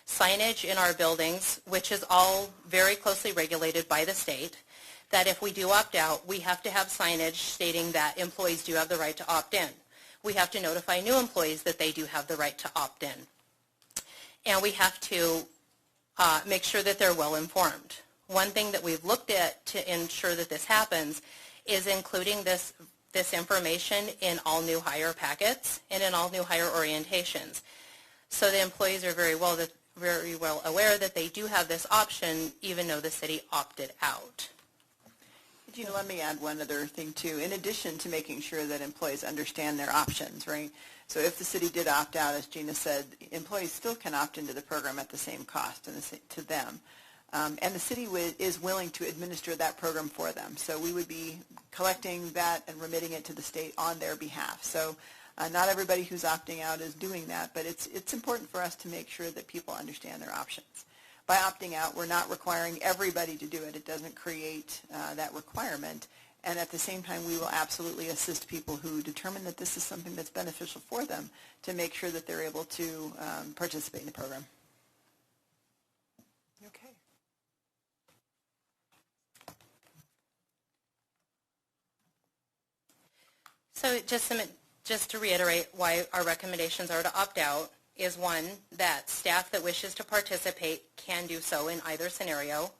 signage in our buildings, which is all very closely regulated by the state, that if we do opt out, we have to have signage stating that employees do have the right to opt in. We have to notify new employees that they do have the right to opt in. And we have to make sure that they're well informed. One thing that we've looked at to ensure that this happens is including this information in all new hire packets and in all new hire orientations. So the employees are very well aware that they do have this option even though the city opted out. Gina, let me add one other thing too. In addition to making sure that employees understand their options, right? So if the city did opt out, as Gina said, employees still can opt into the program at the same cost to them. And the city is willing to administer that program for them. So we would be collecting that and remitting it to the state on their behalf. So not everybody who's opting out is doing that, but it's important for us to make sure that people understand their options. By opting out, we're not requiring everybody to do it. It doesn't create that requirement. And at the same time, we will absolutely assist people who determine that this is something that's beneficial for them to make sure that they're able to participate in the program. Okay. So just to reiterate why our recommendations are to opt out is, one, that staff that wishes to participate can do so in either scenario.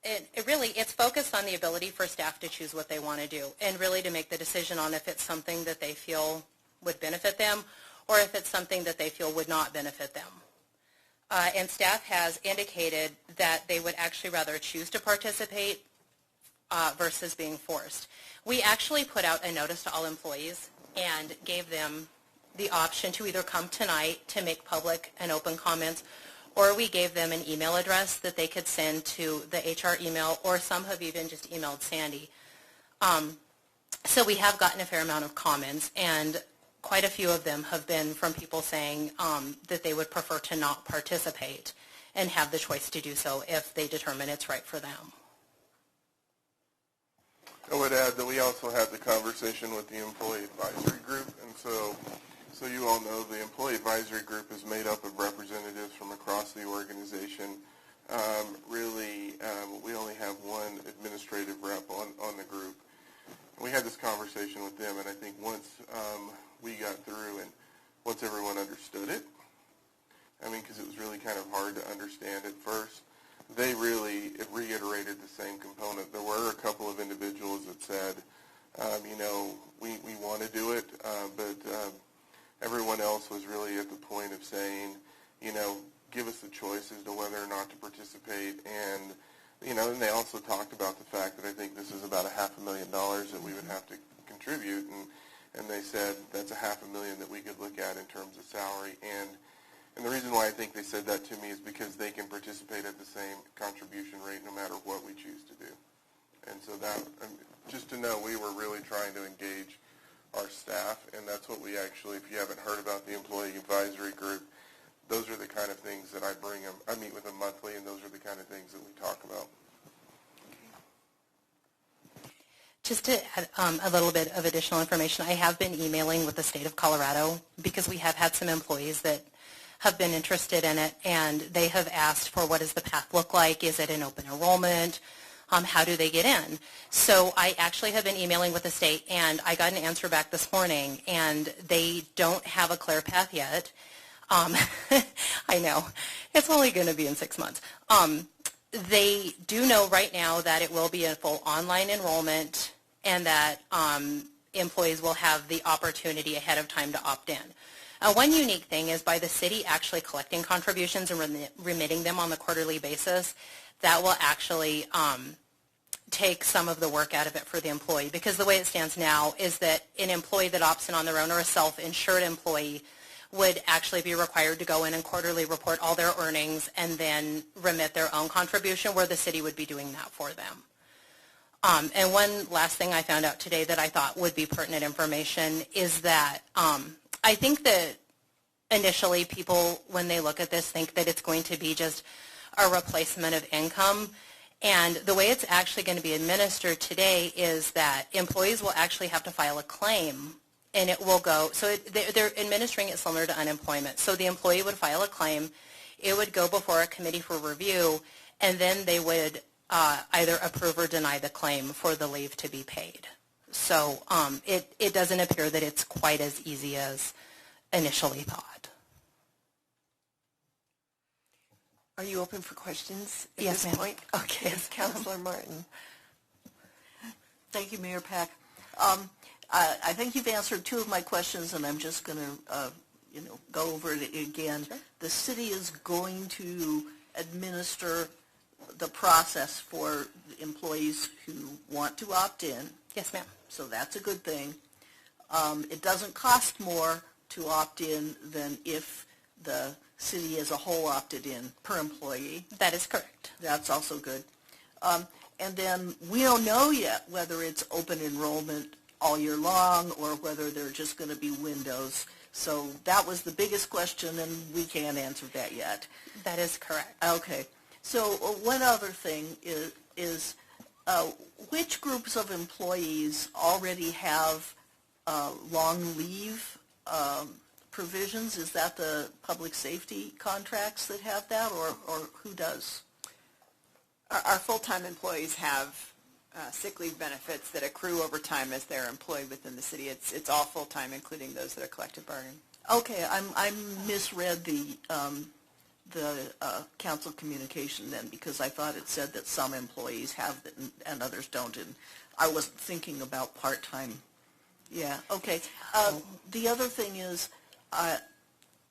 It's focused on the ability for staff to choose what they want to do and really to make the decision on if it's something that they feel would benefit them or if it's something that they feel would not benefit them. And staff has indicated that they would actually rather choose to participate versus being forced. We actually put out a notice to all employees and gave them the option to either come tonight to make public and open comments, or we gave them an email address that they could send to the HR email, or some have even just emailed Sandy. So we have gotten a fair amount of comments, and quite a few of them have been from people saying that they would prefer to not participate and have the choice to do so if they determine it's right for them. I would add that we also had the conversation with the employee advisory group, and so you all know the employee advisory group is made up of representatives from across the organization. We only have one administrative rep on the group. We had this conversation with them, and I think once we got through and once everyone understood it, because it was really kind of hard to understand at first, they really reiterated the same component. There were a couple of individuals that said, we want to do it, but everyone else was really at the point of saying, give us the choice as to whether or not to participate. And, and they also talked about the fact that I think this is about $500,000 that we would have to contribute. And they said that's $500,000 that we could look at in terms of salary. And the reason why I think they said that to me is because they can participate at the same contribution rate no matter what we choose to do. And so that, just to know, we were really trying to engage our staff, and that's what we actually, if you haven't heard about the employee advisory group, those are the kind of things that I meet with them monthly, and those are the kind of things that we talk about. Just to add a little bit of additional information, I have been emailing with the state of Colorado because we have had some employees that have been interested in it, and they have asked for what does the path look like? Is it an open enrollment? How do they get in? So I actually have been emailing with the state, and I got an answer back this morning, and they don't have a clear path yet. I know. It's only going to be in 6 months. They do know right now that it will be a full online enrollment and that employees will have the opportunity ahead of time to opt in. One unique thing is by the city actually collecting contributions and remitting them on the quarterly basis, that will actually take some of the work out of it for the employee, because the way it stands now is that an employee that opts in on their own or a self-insured employee would actually be required to go in and quarterly report all their earnings and then remit their own contribution, where the city would be doing that for them. And one last thing I found out today that I thought would be pertinent information is that I think that initially people, when they look at this, think that it's going to be just a replacement of income. And the way it's actually going to be administered today is that employees will actually have to file a claim, and it will go, so they're administering it similar to unemployment. So the employee would file a claim, it would go before a committee for review, and then they would either approve or deny the claim for the leave to be paid. So it doesn't appear that it's quite as easy as initially thought. Are you open for questions at Yes, this ma'am. point? Okay, yes, Councilor Martin. Thank you, Mayor Peck. I think you've answered two of my questions, and I'm just going to, go over it again. Sure. The city is going to administer the process for employees who want to opt in. Yes, ma'am. So that's a good thing. It doesn't cost more to opt in than if the city as a whole opted in per employee. That is correct. That's also good. And then we don't know yet whether it's open enrollment all year long or whether they're just going to be windows. So that was the biggest question, and we can't answer that yet. That is correct. Okay. So one other thing is which groups of employees already have long leave provisions? Is that the public safety contracts that have that, or who does? Our full-time employees have sick leave benefits that accrue over time as they're employed within the city. It's all full-time, including those that are collective bargaining. Okay, I misread the council communication then, because I thought it said that some employees have it and others don't, and I wasn't thinking about part-time. Yeah, okay. The other thing is,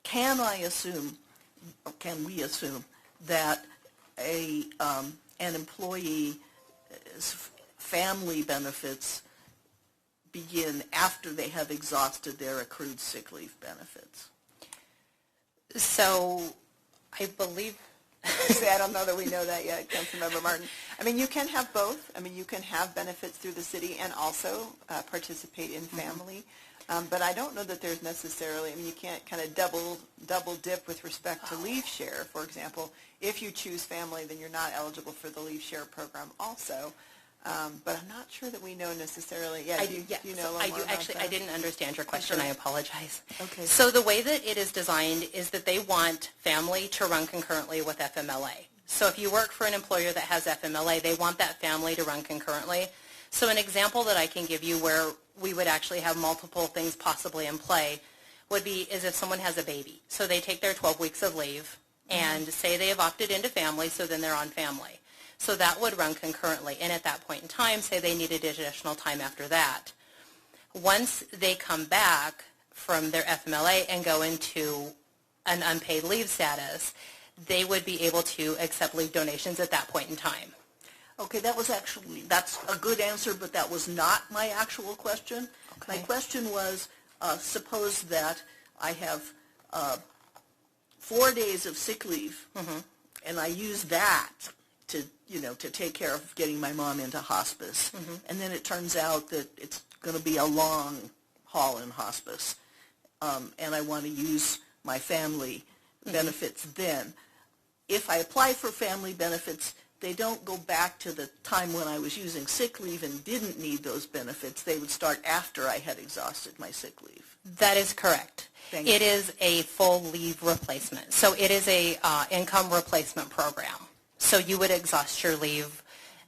can we assume that an employee's family benefits begin after they have exhausted their accrued sick leave benefits? So I believe... I don't know that we know that yet, Councilmember Martin. I mean, you can have both. I mean, you can have benefits through the city and also participate in family. But I don't know that there's necessarily, I mean, you can't kind of double dip with respect to leave share. For example, if you choose family, then you're not eligible for the leave share program also. But I'm not sure that we know necessarily. Yeah, you know I do. Actually, I didn't understand your question. Sure. I apologize. Okay. So the way that it is designed is that they want family to run concurrently with FMLA. So if you work for an employer that has FMLA, they want that family to run concurrently. So an example that I can give you where we would actually have multiple things possibly in play is if someone has a baby. So they take their 12 weeks of leave and say they have opted into family, so then they're on family. So that would run concurrently. And at that point in time, say they needed additional time after that. Once they come back from their FMLA and go into an unpaid leave status, they would be able to accept leave donations at that point in time. Okay, that's a good answer, but that was not my actual question. Okay. My question was, suppose that I have 4 days of sick leave, and I use that to take care of getting my mom into hospice, and then it turns out that it's going to be a long haul in hospice, and I want to use my family benefits then. If I apply for family benefits, they don't go back to the time when I was using sick leave and didn't need those benefits. They would start after I had exhausted my sick leave. That is correct. Thank you. It is a full leave replacement. So it is a income replacement program. So you would exhaust your leave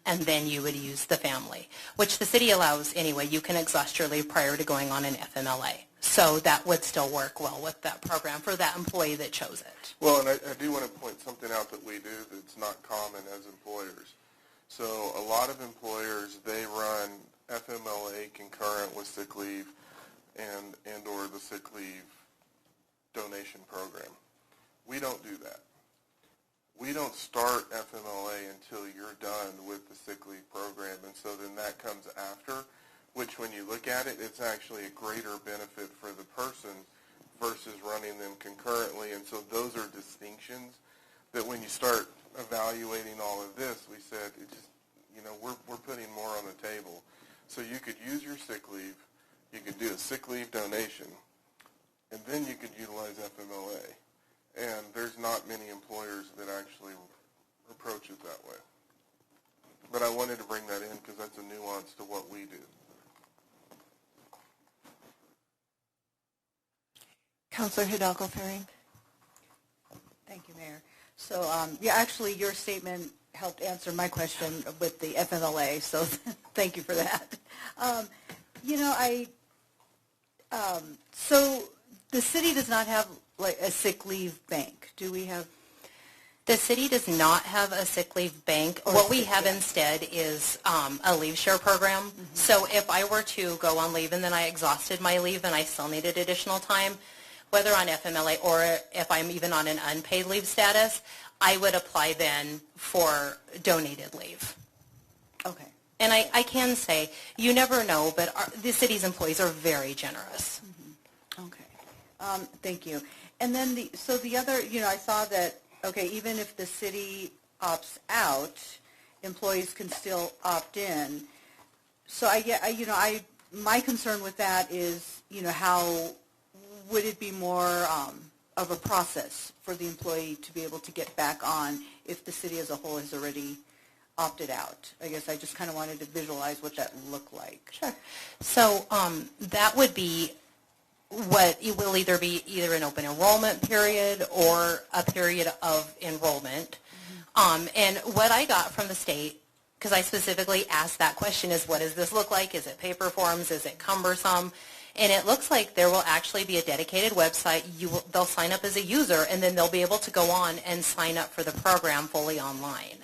and then you would use the family, which the city allows anyway. You can exhaust your leave prior to going on an FMLA. So that would still work well with that program for that employee that chose it. Well, and I do want to point something out that we do that's not common as employers. So a lot of employers, they run FMLA concurrent with sick leave and or the sick leave donation program. We don't do that. We don't start FMLA until you're done with the sick leave program, and so then that comes after, which when you look at it, it's actually a greater benefit for the person versus running them concurrently. And so those are distinctions that when you start evaluating all of this, we said, it just, we're putting more on the table. So you could use your sick leave, you could do a sick leave donation, and then you could utilize FMLA. And there's not many employers that actually approach it that way. But I wanted to bring that in because that's a nuance to what we do. Councilor Hidalgo-Ferring. Thank you, Mayor. So, actually, your statement helped answer my question with the FMLA, so thank you for that. So the city does not have like a sick leave bank. Do we have? The city does not have a sick leave bank. What we have instead is a leave share program. Mm-hmm. So if I were to go on leave and then I exhausted my leave and I still needed additional time, whether on FMLA or if I'm even on an unpaid leave status, I would apply then for donated leave. Okay. And I can say, you never know, but the city's employees are very generous. Mm-hmm. Okay. Thank you. And then the other, I saw that, okay, even if the city opts out, employees can still opt in. So my concern with that is, how would it be more of a process for the employee to be able to get back on if the city as a whole has already opted out? I guess I just kind of wanted to visualize what that looked like. Sure. So that would be what it will either be an open enrollment period or a period of enrollment. Mm-hmm. And what I got from the state, because I specifically asked that question, is what does this look like? Is it paper forms? Is it cumbersome? And it looks like there will actually be a dedicated website. They'll sign up as a user, and then they'll be able to go on and sign up for the program fully online.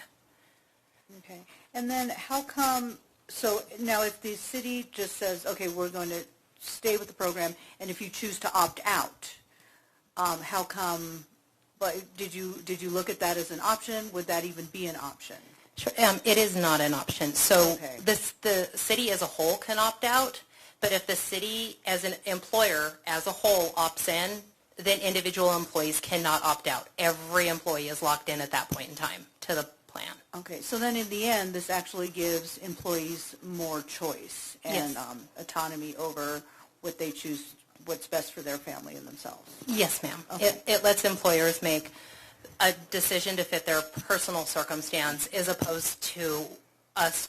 Okay. And then how come, so now if the city just says, okay, we're going to stay with the program, and if you choose to opt out, how come, but did you look at that as an option? Would that even be an option? Sure. It is not an option. So okay. The city as a whole can opt out, but if the city as an employer as a whole opts in, then individual employees cannot opt out. Every employee is locked in at that point in time to the plan. Okay, so then in the end, this actually gives employees more choice and Yes. Autonomy over what they choose, what's best for their family and themselves. Yes, ma'am. Okay. It lets employers make a decision to fit their personal circumstance as opposed to us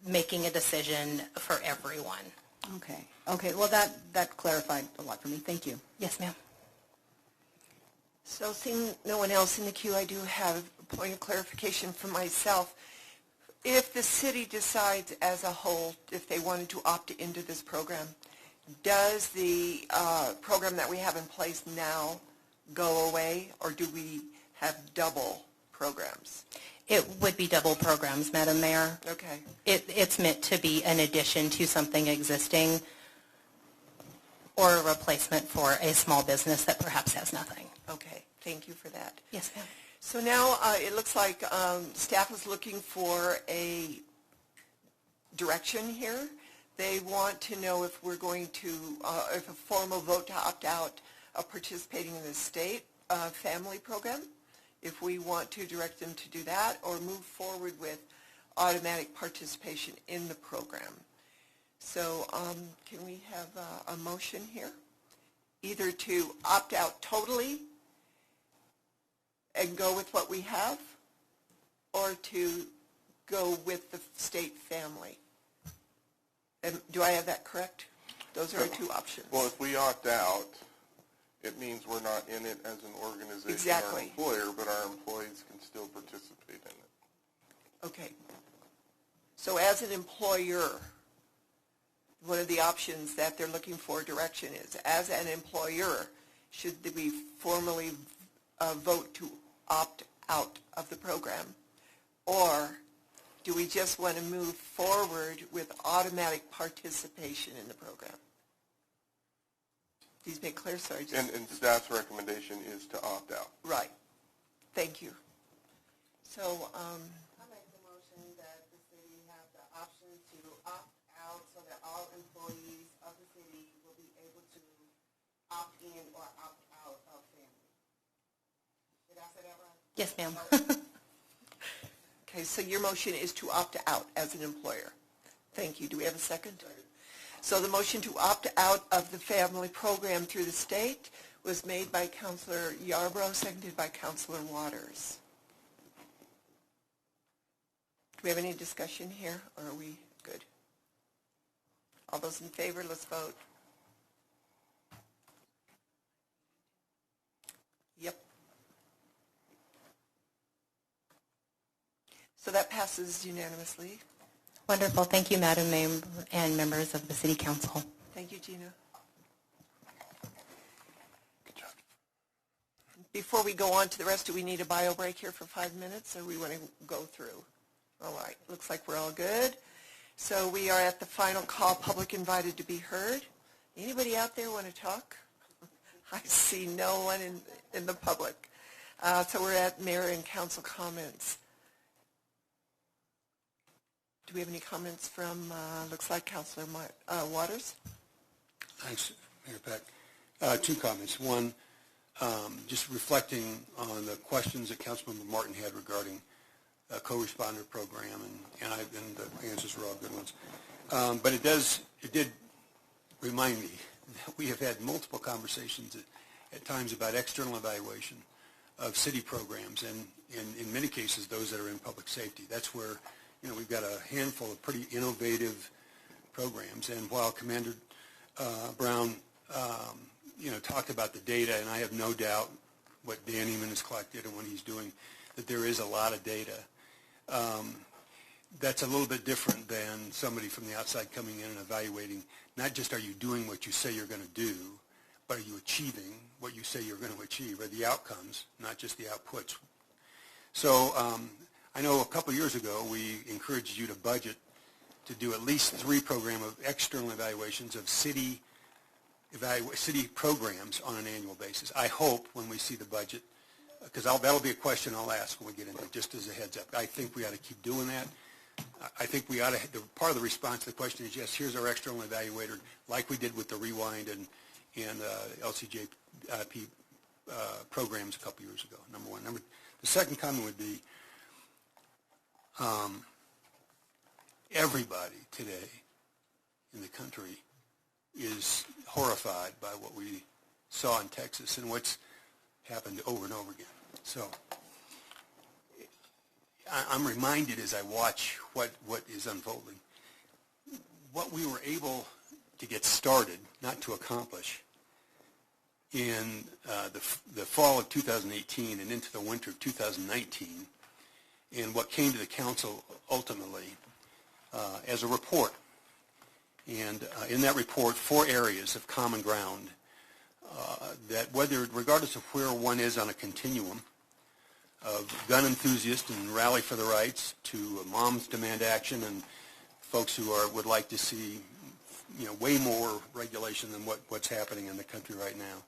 making a decision for everyone. Okay. Okay, well, that clarified a lot for me. Thank you. Yes, ma'am. So seeing no one else in the queue, I do have a point of clarification for myself. If the city decides as a whole, if they wanted to opt into this program, does the program that we have in place now go away, or do we have double programs? It would be double programs, Madam Mayor. Okay. It's meant to be an addition to something existing or a replacement for a small business that perhaps has nothing. Okay. Thank you for that. Yes, ma'am. So now it looks like staff is looking for a direction here. They want to know if we're going to, if a formal vote to opt out of participating in the state family program, if we want to direct them to do that, or move forward with automatic participation in the program. So can we have a motion here? Either to opt out totally and go with what we have, or to go with the state family. And do I have that correct? Those are our two options. Well, if we opt out, it means we're not in it as an organization Exactly. or employer, but our employees can still participate in it. Okay. So as an employer, one of the options that they're looking for direction is, as an employer, should we formally vote to opt out of the program? Or do we just want to move forward with automatic participation in the program? These make clear, sorry. And staff's recommendation is to opt out. Right. Thank you. So, I make the motion that the city have the option to opt out so that all employees of the city will be able to opt in or opt out of family. Did I say that right? Yes, ma'am. okay, so your motion is to opt out as an employer. Thank you. Do we have a second? So the motion to opt out of the family program through the state was made by Councilor Yarbrough, seconded by Councilor Waters. Do we have any discussion here, or are we good? All those in favor, let's vote. Yep. So that passes unanimously. Wonderful. Thank you, Madam Mayor and members of the City Council. Thank you, Gina. Before we go on to the rest, do we need a bio break here for 5 minutes, or we want to go through? All right. Looks like we're all good. So we are at the final call, public invited to be heard. Anybody out there want to talk? I see no one in the public. So we're at mayor and council comments. Do we have any comments from, looks like Councilor Waters? Thanks, Mayor Peck. Two comments. One, just reflecting on the questions that Councilmember Martin had regarding a co-responder program, and the answers were all good ones. But it did remind me that we have had multiple conversations at times about external evaluation of city programs, and in many cases those that are in public safety. That's where we've got a handful of pretty innovative programs, and while Commander Brown talked about the data, and I have no doubt what Dan Eman has collected and what he's doing, that there is a lot of data. That's a little bit different than somebody from the outside coming in and evaluating, not just are you doing what you say you're going to do, but are you achieving what you say you're going to achieve, or the outcomes, not just the outputs. So I know a couple years ago we encouraged you to budget to do at least 3 programs of external evaluations of city programs on an annual basis. I hope when we see the budget, because that'll be a question I'll ask when we get into it, just as a heads up. I think we ought to keep doing that. I think we ought to, part of the response to the question is, yes, here's our external evaluator, like we did with the Rewind and LCJP programs a couple years ago, number one. The second comment would be, everybody today in the country is horrified by what we saw in Texas and what's happened over and over again. So I'm reminded as I watch what is unfolding, what we were able to get started, not to accomplish, in the fall of 2018 and into the winter of 2019, and what came to the council ultimately as a report. And in that report, 4 areas of common ground that regardless of where one is on a continuum of gun enthusiasts and rally for the rights to moms demand action and folks who would like to see way more regulation than what's happening in the country right now.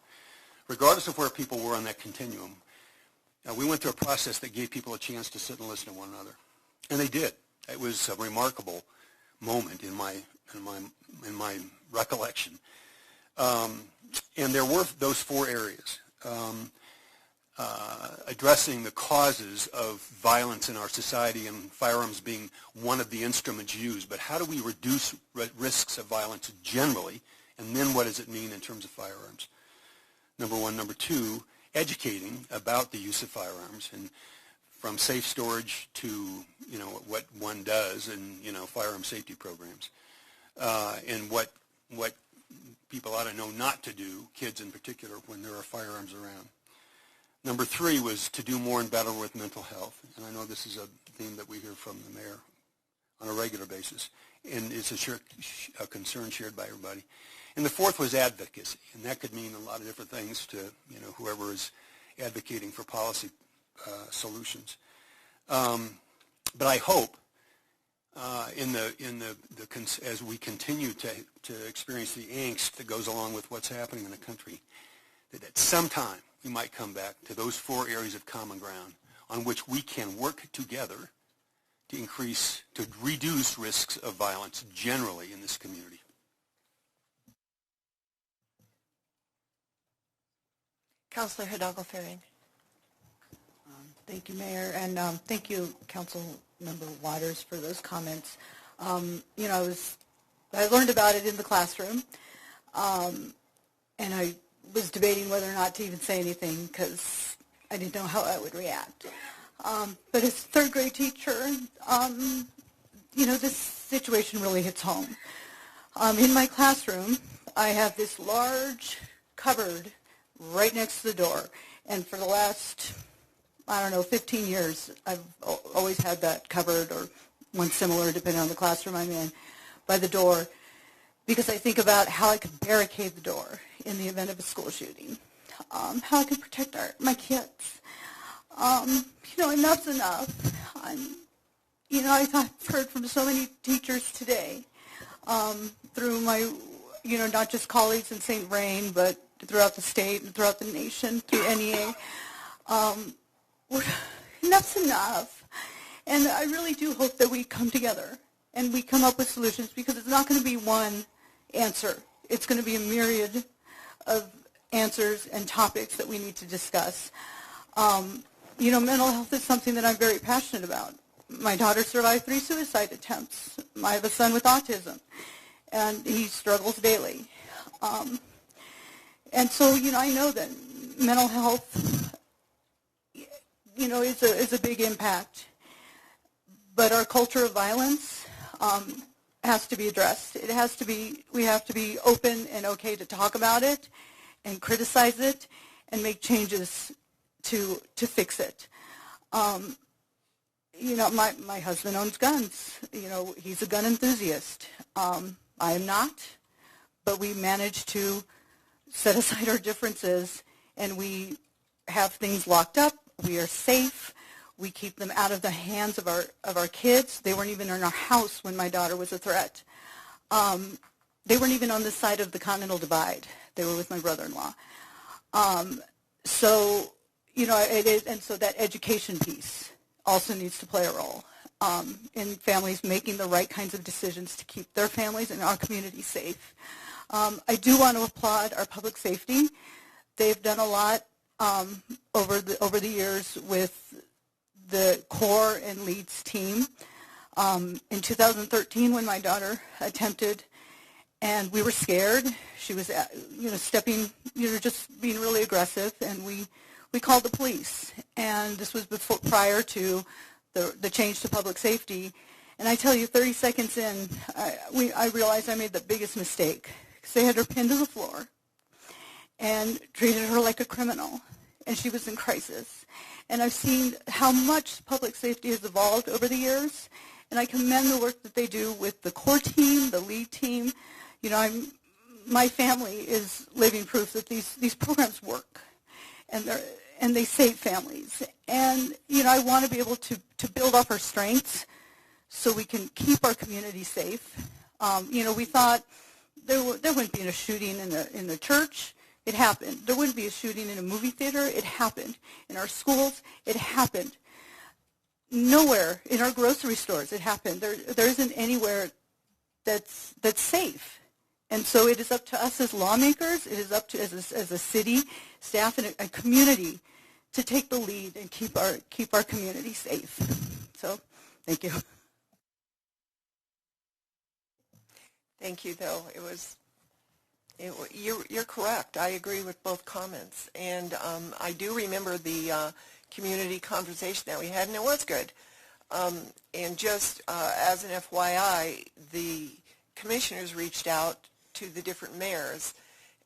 Regardless of where people were on that continuum, we went through a process that gave people a chance to sit and listen to one another, and they did. It was a remarkable moment in my recollection. And there were those 4 areas. Addressing the causes of violence in our society, and firearms being one of the instruments used, but how do we reduce risks of violence generally, and then what does it mean in terms of firearms? Number 1. Number 2, educating about the use of firearms. And from safe storage to, what one does in, firearm safety programs, and what people ought to know not to do, kids in particular, when there are firearms around. Number 3 was to do more and better with mental health, and I know this is a theme that we hear from the mayor on a regular basis, and it's a concern shared by everybody. And the 4th was advocacy, and that could mean a lot of different things to, whoever is advocating for policy solutions. But I hope as we continue to experience the angst that goes along with what's happening in the country, that at some time we might come back to those 4 areas of common ground on which we can work together to reduce risks of violence generally in this community. Councilor Hidalgo-Ferring. Thank you, Mayor, and thank you, Council Member Waters, for those comments. I learned about it in the classroom, and I was debating whether or not to even say anything because I didn't know how I would react. But as a third grade teacher, this situation really hits home. In my classroom, I have this large cupboard right next to the door, and for the last 15 years, I've always had that cupboard or one similar, depending on the classroom I'm in, by the door, because I think about how I could barricade the door in the event of a school shooting, how I could protect my kids. Enough's enough. I've heard from so many teachers today through my, not just colleagues in St. Vrain, but throughout the state and throughout the nation, through NEA. Enough's enough. And I really do hope that we come together and we come up with solutions, because it's not going to be one answer. It's going to be a myriad of answers and topics that we need to discuss. Mental health is something that I'm very passionate about. My daughter survived 3 suicide attempts. I have a son with autism, and he struggles daily. And so, I know that mental health, is a big impact. But our culture of violence has to be addressed. We have to be open and okay to talk about it and criticize it and make changes to fix it. My husband owns guns. He's a gun enthusiast. I am not, but we manage to set aside our differences, and we have things locked up. We are safe. We keep them out of the hands of our kids. They weren't even in our house when my daughter was a threat. They weren't even on this side of the Continental Divide. They were with my brother-in-law. So that education piece also needs to play a role in families making the right kinds of decisions to keep their families and our community safe. I do want to applaud our public safety. They've done a lot over the years with the core and leads team. In 2013, when my daughter attempted, and we were scared, she was, stepping, just being really aggressive, and we called the police. And this was prior to the change to public safety. And I tell you, 30 seconds in, I realized I made the biggest mistake, because they had her pinned to the floor and treated her like a criminal, and she was in crisis. And I've seen how much public safety has evolved over the years, and I commend the work that they do with the core team, the lead team. My family is living proof that these programs work, and they save families. And I want to be able to build off our strengths so we can keep our community safe. We thought there wouldn't be a shooting in the church. It happened. There wouldn't be a shooting in a movie theater. It happened. In our schools, it happened. Nowhere in our grocery stores, it happened. There isn't anywhere that's safe. And so it is up to us as lawmakers, it is up to as a city, staff, and a community to take the lead and keep our community safe. So, thank you. Thank you, though. You're correct. I agree with both comments. And I do remember the community conversation that we had, and it was good. And just as an FYI, the commissioners reached out to the different mayors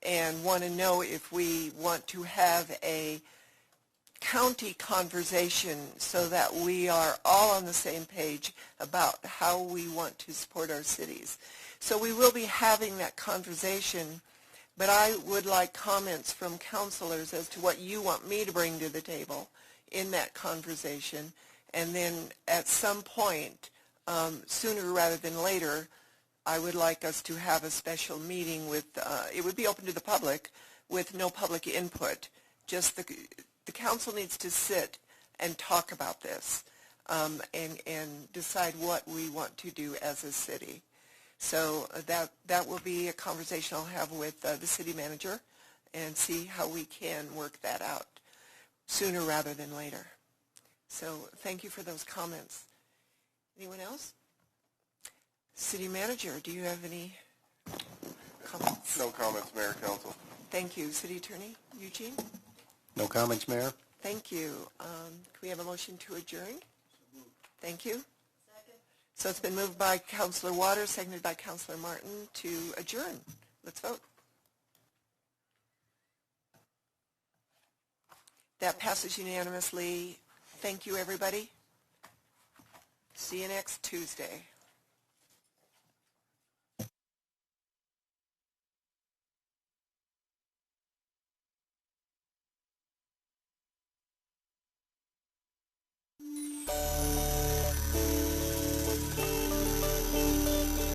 and want to know if we want to have a county conversation so that we are all on the same page about how we want to support our cities. So we will be having that conversation, but I would like comments from councilors as to what you want me to bring to the table in that conversation. And then at some point, sooner rather than later, I would like us to have a special meeting with, it would be open to the public with no public input. Just the council needs to sit and talk about this and decide what we want to do as a city. So that will be a conversation I'll have with the city manager and see how we can work that out sooner rather than later. So thank you for those comments. Anyone else? City manager, do you have any comments? No comments, Mayor, Council. Thank you. City attorney, Eugene? No comments, Mayor? Thank you. Can we have a motion to adjourn? Thank you. Second. So it's been moved by Councilor Waters, seconded by Councilor Martin to adjourn. Let's vote. That passes unanimously. Thank you, everybody. See you next Tuesday.